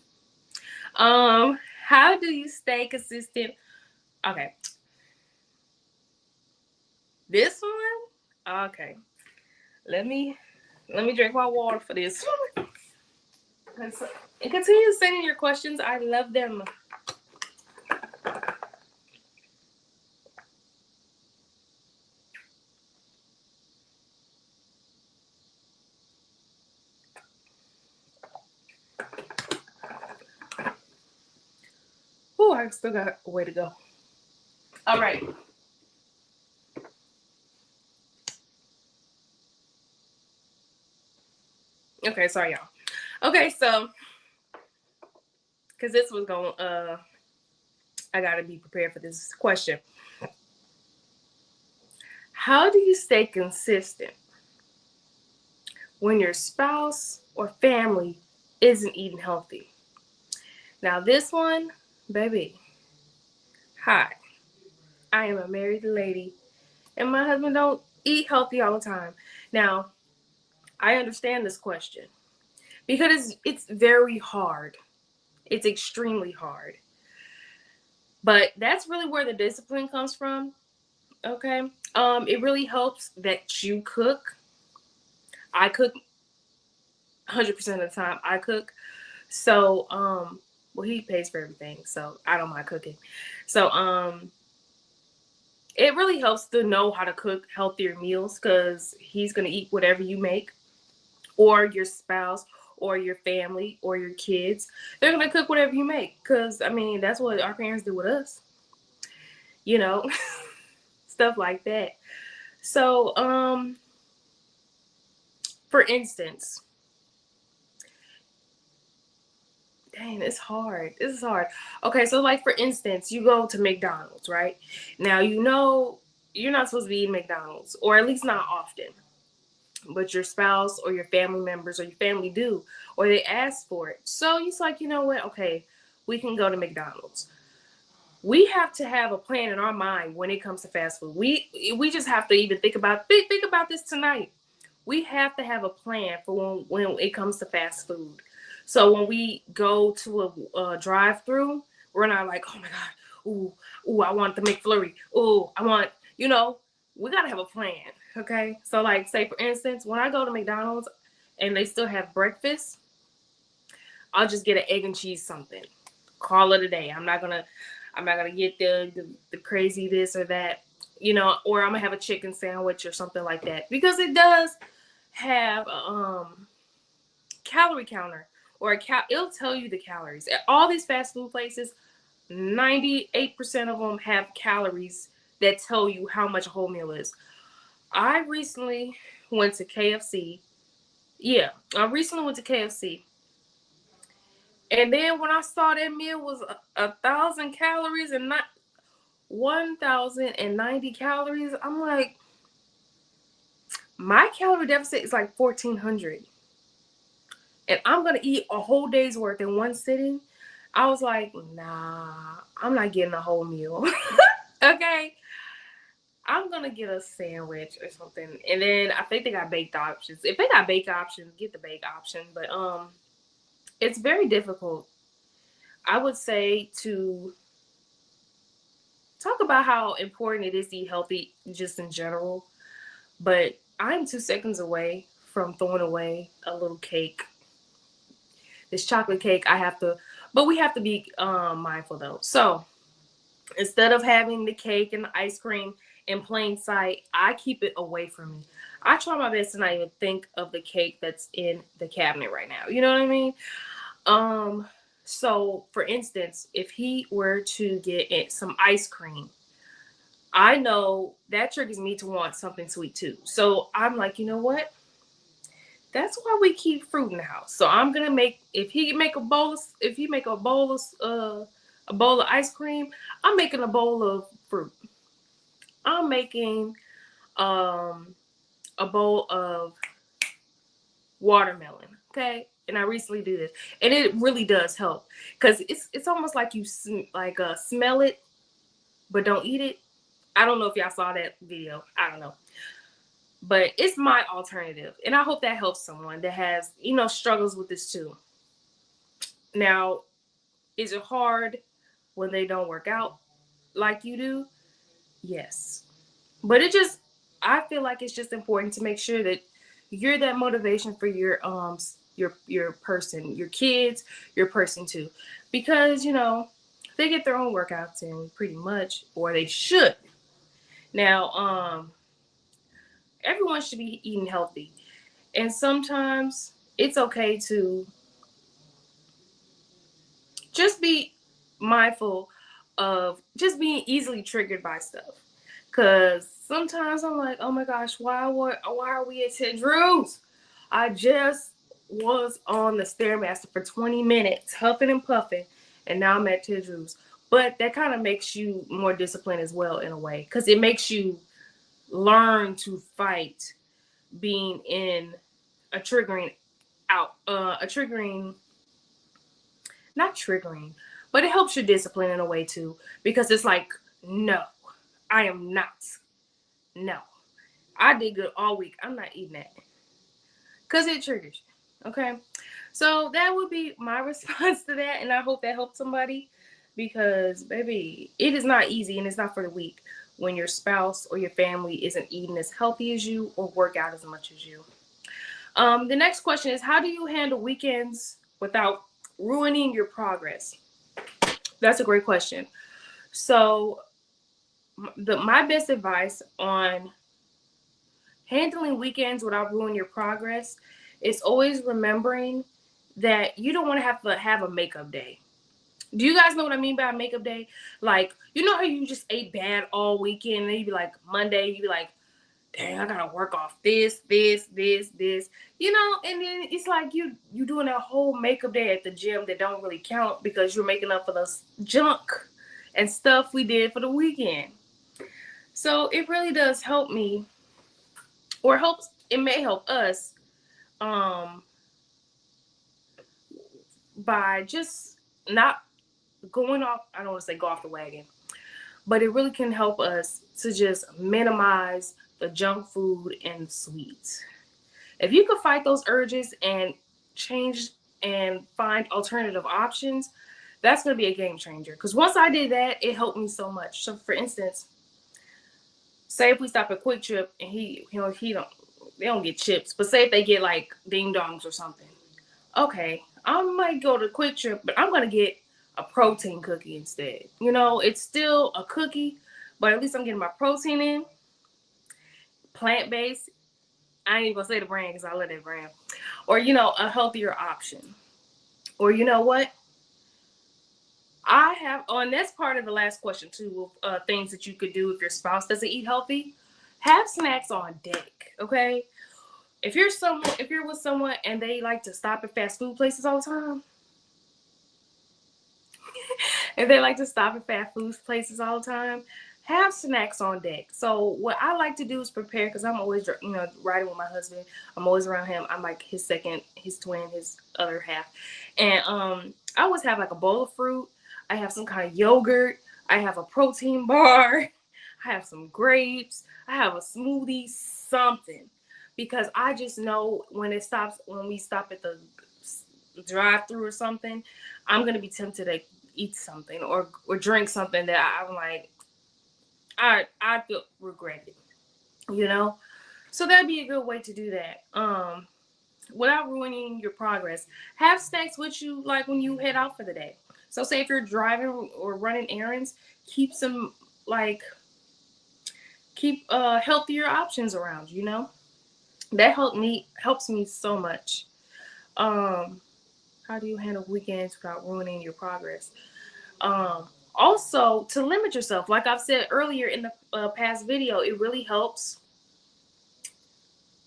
How do you stay consistent? Okay. This one? Okay. Let me drink my water for this one. And continue sending your questions. I love them. Oh, I still got a way to go. All right. Okay, sorry, y'all. Okay, so because this was going, I gotta be prepared for this question. How do you stay consistent when your spouse or family isn't eating healthy? Now, this one, baby. Hi, I am a married lady, and my husband don't eat healthy all the time. Now, I understand this question because it's very hard. It's extremely hard. But that's really where the discipline comes from. Okay. It really helps that you cook. I cook 100% of the time. I cook. So, well, he pays for everything, so I don't mind cooking. So, it really helps to know how to cook healthier meals because he's gonna eat whatever you make, or your spouse, or your family, or your kids. They're gonna cook whatever you make because I mean that's what our parents do with us. You know, stuff like that. So, for instance, dang, it's hard. This is hard. Okay, so like for instance, you go to McDonald's, right? Now you know you're not supposed to be eating McDonald's, or at least not often. But your spouse or your family members or your family do, or they ask for it. So it's like, you know what? Okay, we can go to McDonald's. We have to have a plan in our mind when it comes to fast food. We just have to even think about this tonight. We have to have a plan for when it comes to fast food. So when we go to a drive-through, we're not like, oh my god, ooh, I want the McFlurry. Ooh, I want, we gotta have a plan. Okay, so like say for instance, when I go to McDonald's and they still have breakfast, I'll just get an egg and cheese something. Call it a day. I'm not gonna get the crazy this or that, or I'm gonna have a chicken sandwich or something like that because it does have a calorie counter or it'll tell you the calories. At all these fast food places, 98% of them have calories that tell you how much a whole meal is. I recently went to KFC. Yeah, I recently went to KFC. And then when I saw that meal was 1,000 calories and not 1,090 calories, I'm like, my calorie deficit is like 1,400. And I'm going to eat a whole day's worth in one sitting. I was like, nah, I'm not getting a whole meal. Okay, I'm gonna get a sandwich or something, and then I think they got baked options. If they got baked options, get the baked option. But it's very difficult. I would say to talk about how important it is to eat healthy, just in general. But I'm 2 seconds away from throwing away a little cake. This chocolate cake, I have to, but we have to be mindful though. So instead of having the cake and the ice cream in plain sight, I keep it away from me. I try my best to not even think of the cake that's in the cabinet right now. You know what I mean? Um, so for instance, if he were to get some ice cream, I know that triggers me to want something sweet too. So I'm like, you know what? That's why we keep fruit in the house. So I'm gonna make if he make a bowl of ice cream, I'm making a bowl of fruit. I'm making um a bowl of watermelon. Okay, and I recently did this, and it really does help because it's almost like you smell it but don't eat it. I don't know if y'all saw that video. I don't know, but it's my alternative, and I hope that helps someone that has struggles with this too. Now, is it hard when they don't work out like you do? Yes. But I feel like it's just important to make sure that you're that motivation for your person, your kids, your person too. Because, they get their own workouts in pretty much, or they should. Now, everyone should be eating healthy. And sometimes it's okay to just be mindful of just being easily triggered by stuff. Cause sometimes I'm like, oh my gosh, why are we at Ted Drew's? I just was on the Stairmaster for 20 minutes, huffing and puffing, and now I'm at Ted Drew's. But that kind of makes you more disciplined as well in a way, because it makes you learn to fight being in a triggering a triggering, not triggering, but it helps your discipline in a way too, because it's like, no, I am not. No, I did good all week. I'm not eating that because it triggers you. Okay, so that would be my response to that, and I hope that helped somebody because, baby, it is not easy and it's not for the weak when your spouse or your family isn't eating as healthy as you or work out as much as you. The next question is, how do you handle weekends without ruining your progress? That's a great question. So, my best advice on handling weekends without ruining your progress is always remembering that you don't want to have a makeup day. Do you guys know what I mean by a makeup day? Like, you know how you just ate bad all weekend, and then you be like, Monday, you be like, dang, I gotta work off this, and then it's like you doing that whole makeup day at the gym that don't really count because you're making up for the junk and stuff we did for the weekend. So it really does help me, or it may help us, um, by just not going off. I don't want to say go off the wagon, but it really can help us to just minimize the junk food and sweets. If you could fight those urges and change and find alternative options, that's going to be a game changer. Because once I did that, it helped me so much. So, for instance, say if we stop at Quick Trip and they don't get chips, but say if they get like ding dongs or something. Okay, I might go to Quick Trip, but I'm going to get a protein cookie instead. It's still a cookie, but at least I'm getting my protein in, plant based. I ain't even gonna say the brand because I love that brand. Or, a healthier option. Or, you know what? I have, and that's part of the last question too, of things that you could do if your spouse doesn't eat healthy. Have snacks on deck, okay? If you're with someone and they like to stop at fast food places all the time, if they like to stop at fast food places all the time, have snacks on deck. So what I like to do is prepare, because I'm always, riding with my husband. I'm always around him. I'm like his twin, his other half. And I always have like a bowl of fruit. I have some kind of yogurt. I have a protein bar. I have some grapes. I have a smoothie, something. Because I just know when we stop at the drive through or something, I'm going to be tempted to eat something or drink something that I'm like, I feel regret it, you know? So that'd be a good way to do that. Without ruining your progress. Have snacks with you like when you head out for the day. So say if you're driving or running errands, keep some like keep healthier options around, you know? That helps me so much. Um how do you handle weekends without ruining your progress? Um Also to limit yourself, like I've said earlier in the past video, it really helps.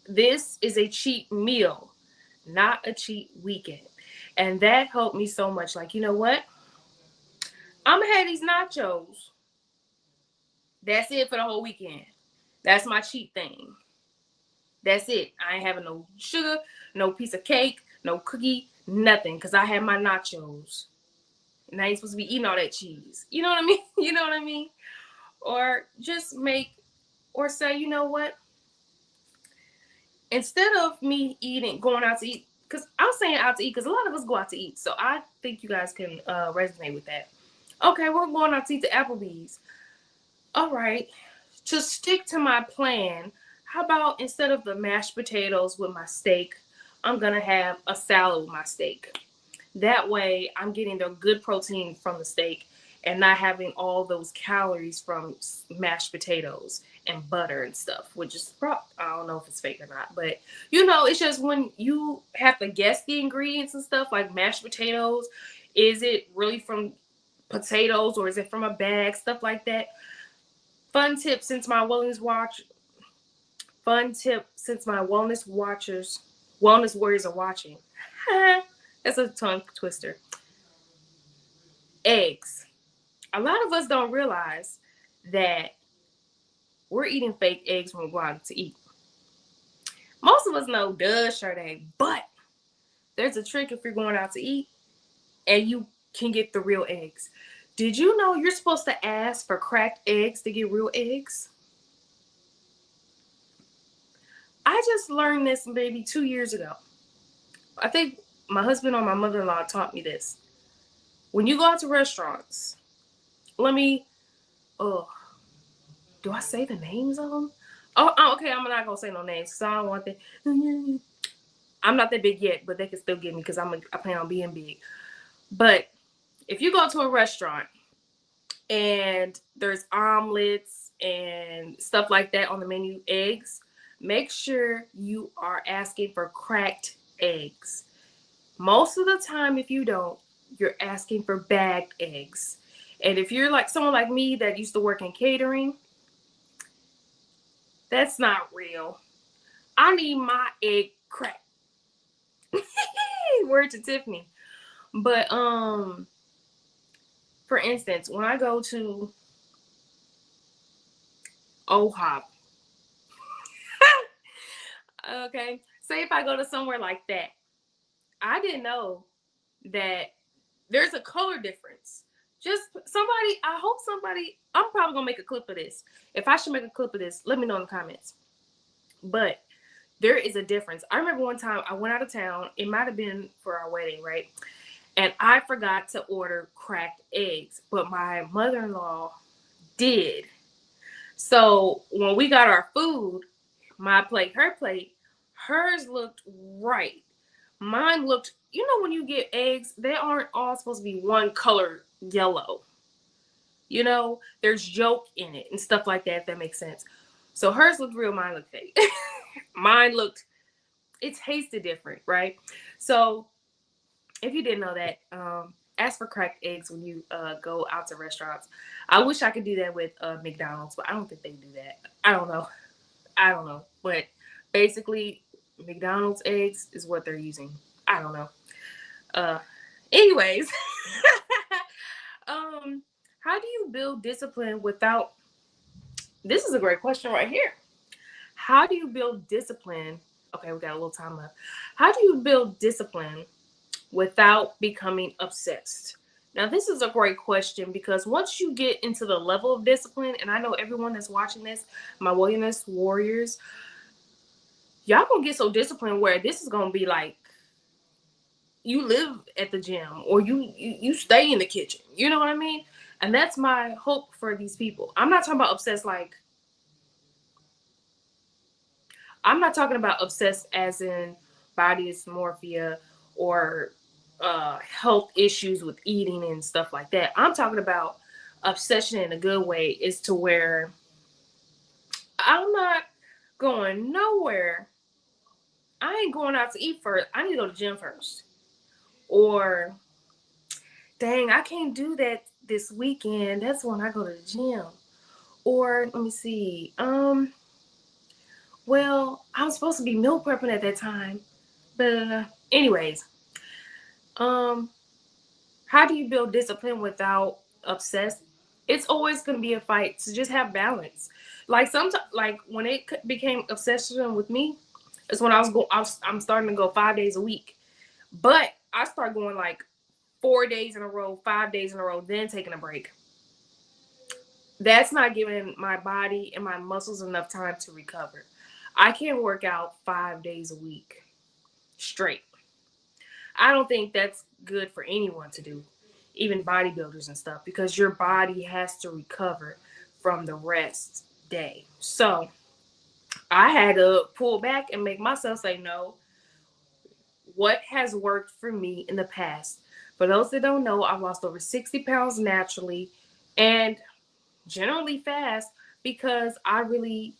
This is a cheat meal, not a cheat weekend. And that helped me so much. Like, you know what? I'm gonna have these nachos. That's it for the whole weekend. That's my cheat thing. That's it. I ain't having no sugar, no piece of cake, no cookie, nothing. Cause I had my nachos. And I ain't supposed to be eating all that cheese. You know what I mean? You know what I mean? Or just or say, you know what? Instead of me going out to eat, because I'm saying out to eat, because a lot of us go out to eat. So I think you guys can resonate with that. Okay, we're going out to eat to Applebee's. All right, to stick to my plan, how about instead of the mashed potatoes with my steak, I'm going to have a salad with my steak. That way, I'm getting the good protein from the steak and not having all those calories from mashed potatoes and butter and stuff, which is I don't know if it's fake or not, but it's just when you have to guess the ingredients and stuff like mashed potatoes, is it really from potatoes or is it from a bag, stuff like that. Fun tip since my wellness warriors are watching. That's a tongue twister. Eggs. A lot of us don't realize that we're eating fake eggs when we go out to eat. Most of us know, duh, Sharday, but there's a trick if you're going out to eat and you can get the real eggs. Did you know you're supposed to ask for cracked eggs to get real eggs? I just learned this maybe 2 years ago. I think my husband or my mother-in-law taught me this. When you go out to restaurants, do I say the names of them? Okay, I'm not gonna say no names because I don't want that. I'm not that big yet, but they can still get me because I plan on being big. But if you go to a restaurant and there's omelets and stuff like that on the menu, eggs, make sure you are asking for cracked eggs. Most of the time, if you don't, you're asking for bagged eggs. And if you're like someone like me that used to work in catering, that's not real. I need my egg cracked. Word to Tiffany. But for instance, when I go to OHOP, okay, say if I go to somewhere like that, I didn't know that there's a color difference. I'm probably gonna make a clip of this. If I should make a clip of this, let me know in the comments. But there is a difference. I remember one time I went out of town. It might have been for our wedding, right? And I forgot to order cracked eggs, but my mother-in-law did. So when we got our food, my plate, her plate, hers looked right. Mine looked, when you get eggs, they aren't all supposed to be one color yellow. There's yolk in it and stuff like that, if that makes sense. So hers looked real, mine looked fake. It tasted different, right? So if you didn't know that, ask for cracked eggs when you go out to restaurants. I wish I could do that with McDonald's, but I don't think they do that. I don't know. But basically, McDonald's eggs is what they're using. I don't know. Anyways, how do you build discipline without... This is a great question right here. How do you build discipline? Okay, we got a little time left. How do you build discipline without becoming obsessed? Now, this is a great question because once you get into the level of discipline, and I know everyone that's watching this, my wellness warriors, y'all gonna get so disciplined where this is gonna be like you live at the gym or you stay in the kitchen. You know what I mean? And that's my hope for these people. I'm not talking about obsessed like I'm not talking about obsessed as in body dysmorphia or health issues with eating and stuff like that. I'm talking about obsession in a good way is to where I'm not going nowhere. I ain't going out to eat first. I need to go to the gym first. Or dang, I can't do that this weekend. That's when I go to the gym. Or let me see. Well, I was supposed to be meal prepping at that time. But anyways, um, how do you build discipline without obsessed? It's always gonna be a fight to just have balance. Like sometimes, like when it became obsession with me, is when I was going. I'm starting to go 5 days a week, but I start going like 4 days in a row, 5 days in a row, then taking a break. That's not giving my body and my muscles enough time to recover. I can't work out 5 days a week straight. I don't think that's good for anyone to do, even bodybuilders and stuff, because your body has to recover from the rest day. So I had to pull back and make myself say, no, what has worked for me in the past? For those that don't know, I've lost over 60 pounds naturally and generally fast because I really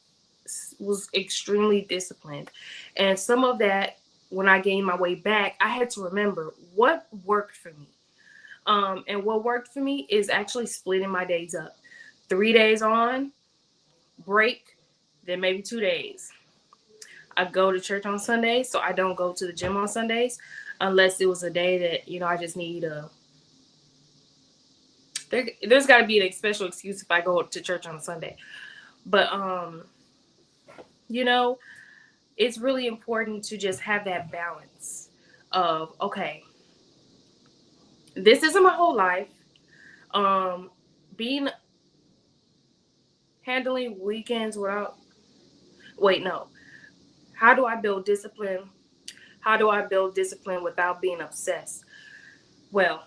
was extremely disciplined. And some of that, when I gained my way back, I had to remember what worked for me. And what worked for me is actually splitting my days up. 3 days on, break, then maybe 2 days. I go to church on Sundays, so I don't go to the gym on Sundays unless it was a day that, I just need a. There's got to be a special excuse if I go to church on a Sunday. But, you know, it's really important to just have that balance of, okay, this isn't my whole life. Um, being handling weekends without, wait, no. How do I build discipline? How do I build discipline without being obsessed? Well,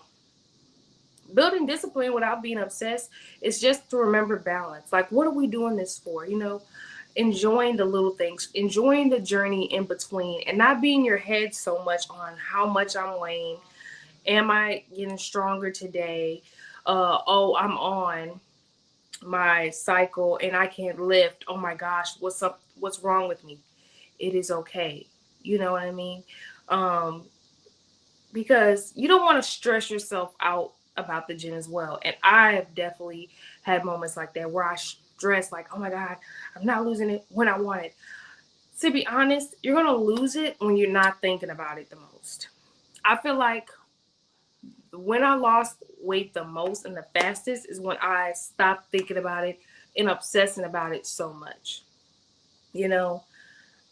building discipline without being obsessed is just to remember balance. Like, what are we doing this for? Enjoying the little things, enjoying the journey in between, and not being your head so much on how much I'm weighing. Am I getting stronger today? Oh, I'm on my cycle and I can't lift. Oh my gosh, what's up? What's wrong with me? It is okay. You know what I mean? Um, because you don't want to stress yourself out about the gym as well. And I have definitely had moments like that where I stress, like, oh my God, I'm not losing it when I want it. To be honest, you're going to lose it when you're not thinking about it the most. I feel like when I lost weight the most and the fastest is when I stopped thinking about it and obsessing about it so much. You know,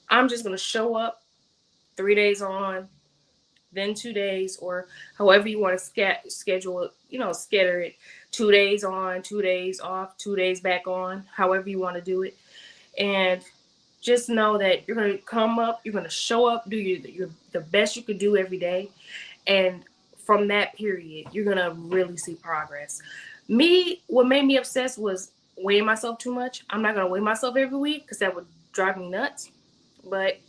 I'm just going to show up 3 days on, then 2 days, or however you want to schedule it, scatter it 2 days on, 2 days off, 2 days back on, however you want to do it. And just know that you're going to come up, you're going to show up, do your the best you could do every day. And from that period, you're going to really see progress. What made me obsessed was weighing myself too much. I'm not going to weigh myself every week because that would drive me nuts. But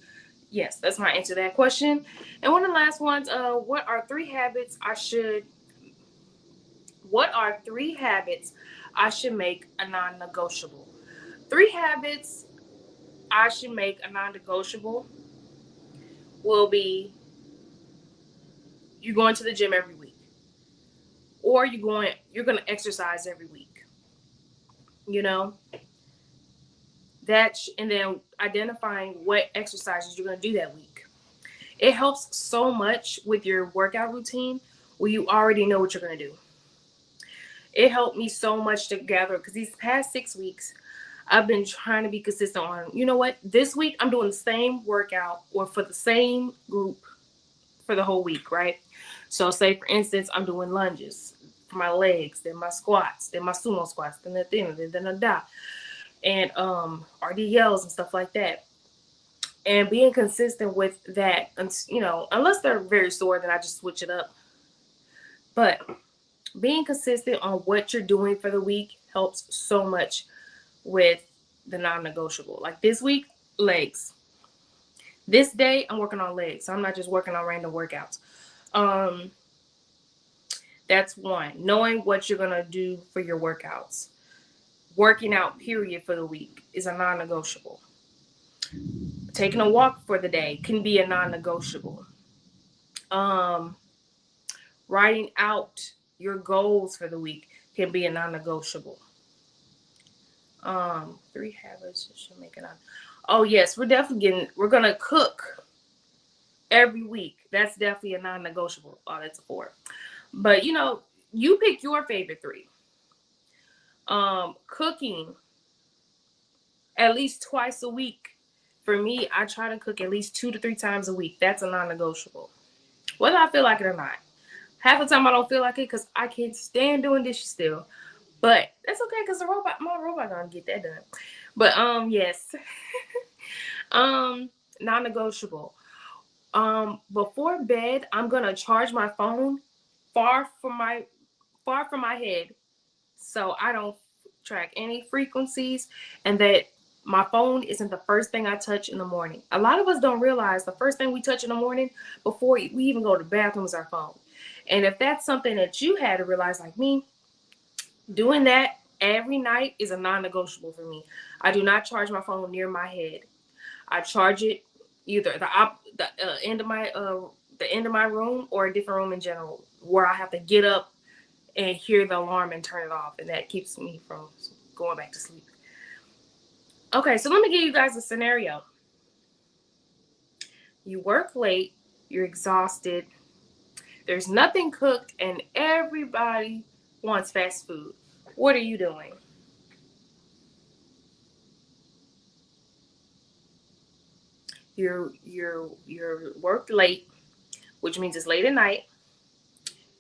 yes, that's my answer to that question. And one of the last ones, what are 3 habits I should make a non-negotiable? 3 habits I should make a non-negotiable will be you going to the gym every week, or you're going to exercise every week. You know and then identifying what exercises you're going to do that week. It helps so much with your workout routine where you already know what you're going to do. It helped me so much to gather because these past 6 weeks, I've been trying to be consistent on, you know what, this week I'm doing the same workout or for the same group for the whole week, right? So say, for instance, I'm doing lunges. for my legs, then my squats, then my sumo squats, then the and RDLs and stuff like that. And being consistent with that, you know, unless they're very sore, then I just switch it up. But being consistent on what you're doing for the week helps so much with the non-negotiable. Like this week, legs. This day, I'm working on legs. So I'm not just working on random workouts. That's one. Knowing what you're going to do for your workouts. Working out, period, for the week is a non-negotiable. Taking a walk for the day can be a non-negotiable. Writing out your goals for the week can be a non-negotiable. 3 habits should make it on. Oh yes, we're gonna cook every week. That's definitely a non-negotiable. Oh, that's a 4. But you know, you pick your favorite 3. Cooking at least twice a week. For me, I try to cook at least 2 to 3 times a week. That's a non-negotiable. Whether I feel like it or not. Half the time I don't feel like it because I can't stand doing dishes still. But that's okay because my robot gonna get that done. But yes. Non-negotiable. Before bed, I'm gonna charge my phone far from my head so I don't track any frequencies and that my phone isn't the first thing I touch in the morning. A lot of us don't realize the first thing we touch in the morning before we even go to the bathroom is our phone. And if that's something that you had to realize like me, doing that every night is a non-negotiable for me. I do not charge my phone near my head. I charge it either the end of my room or a different room in general where I have to get up and hear the alarm and turn it off, and that keeps me from going back to sleep. Okay, so let me give you guys a scenario. You work late, you're exhausted, there's nothing cooked, and everybody wants fast food. What are you doing? You're worked late, which means it's late at night.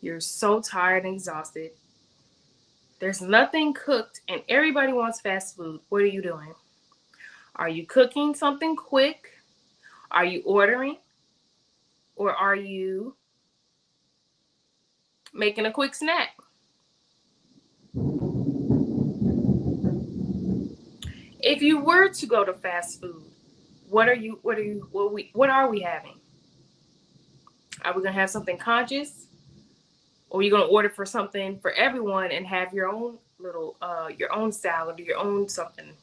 You're so tired and exhausted. There's nothing cooked and everybody wants fast food. What are you doing? Are you cooking something quick? Are you ordering? Or are you making a quick snack? If you were to go to fast food, what are we having? Are we gonna have something conscious? Or are you gonna order for something for everyone and have your own little your own salad or your own something?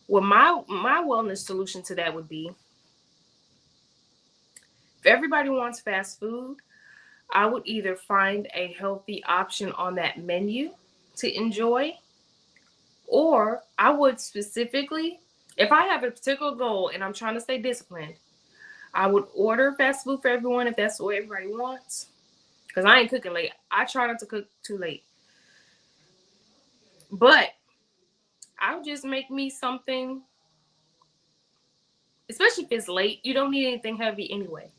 Well, my wellness solution to that would be if everybody wants fast food, I would either find a healthy option on that menu to enjoy, or I would specifically, if I have a particular goal and I'm trying to stay disciplined, I would order fast food for everyone if that's what everybody wants. Because I ain't cooking late. I try not to cook too late. But I would just make me something, especially if it's late, you don't need anything heavy anyway.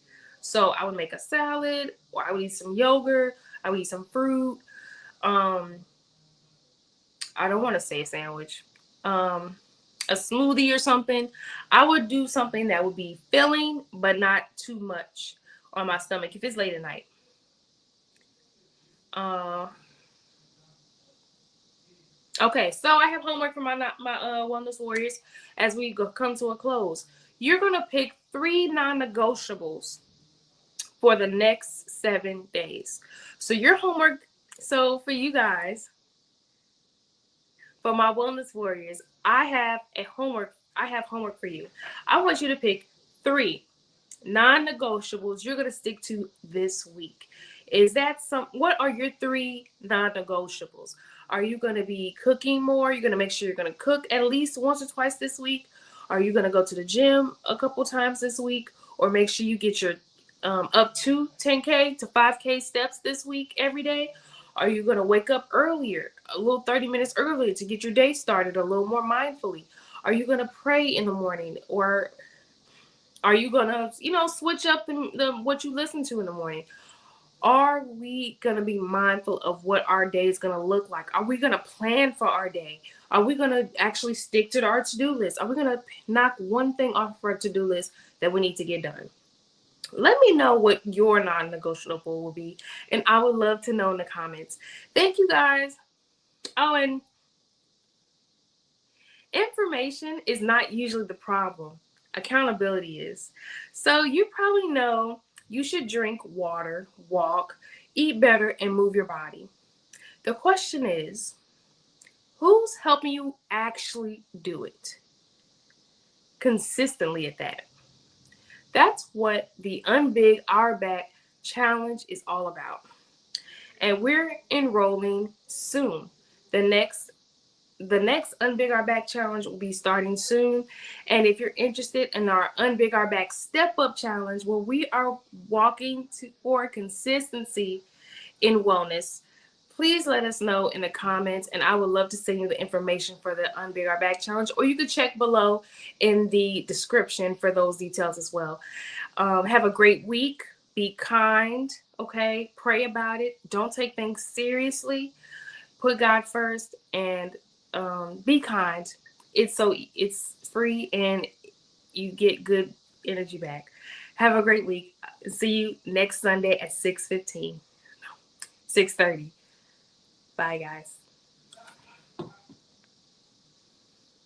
So I would make a salad, or I would eat some yogurt, I would eat some fruit. I don't want to say a sandwich. A smoothie or something. I would do something that would be filling, but not too much on my stomach if it's late at night. Okay, so I have homework for my wellness warriors as we come to a close. You're gonna pick 3 non-negotiables for the next 7 days. So your homework. So for you guys, for my wellness warriors, I have homework for you. I want you to pick 3 non-negotiables you're gonna stick to this week. What are your 3 non-negotiables? Are you going to be cooking more? You're going to make sure you're going to cook at least once or twice this week? Are you going to go to the gym a couple times this week? Or make sure you get your up to 10K to 5K steps this week every day? Are you going to wake up earlier, a little 30 minutes earlier to get your day started a little more mindfully? Are you going to pray in the morning? Or are you going to, switch up the what you listen to in the morning? Are we going to be mindful of what our day is going to look like? Are we going to plan for our day? Are we going to actually stick to our to-do list? Are we going to knock one thing off of our to-do list that we need to get done? Let me know what your non-negotiable will be, and I would love to know in the comments. Thank you guys. Oh, and information is not usually the problem. Accountability is. So you probably know you should drink water, walk, eat better, and move your body. The question is, who's helping you actually do it? Consistently at that. That's what the Unbig Our Back Challenge is all about. And we're enrolling soon. The next Unbig Our Back Challenge will be starting soon. And if you're interested in our Unbig Our Back Step Up Challenge, where we are walking for consistency in wellness, please let us know in the comments, and I would love to send you the information for the Unbig Our Back Challenge, or you could check below in the description for those details as well. Have a great week. Be kind, okay? Pray about it. Don't take things seriously. Put God first, and be kind. It's free, and you get good energy back. Have a great week. See you next Sunday at 6:15. 6:30. Bye, guys.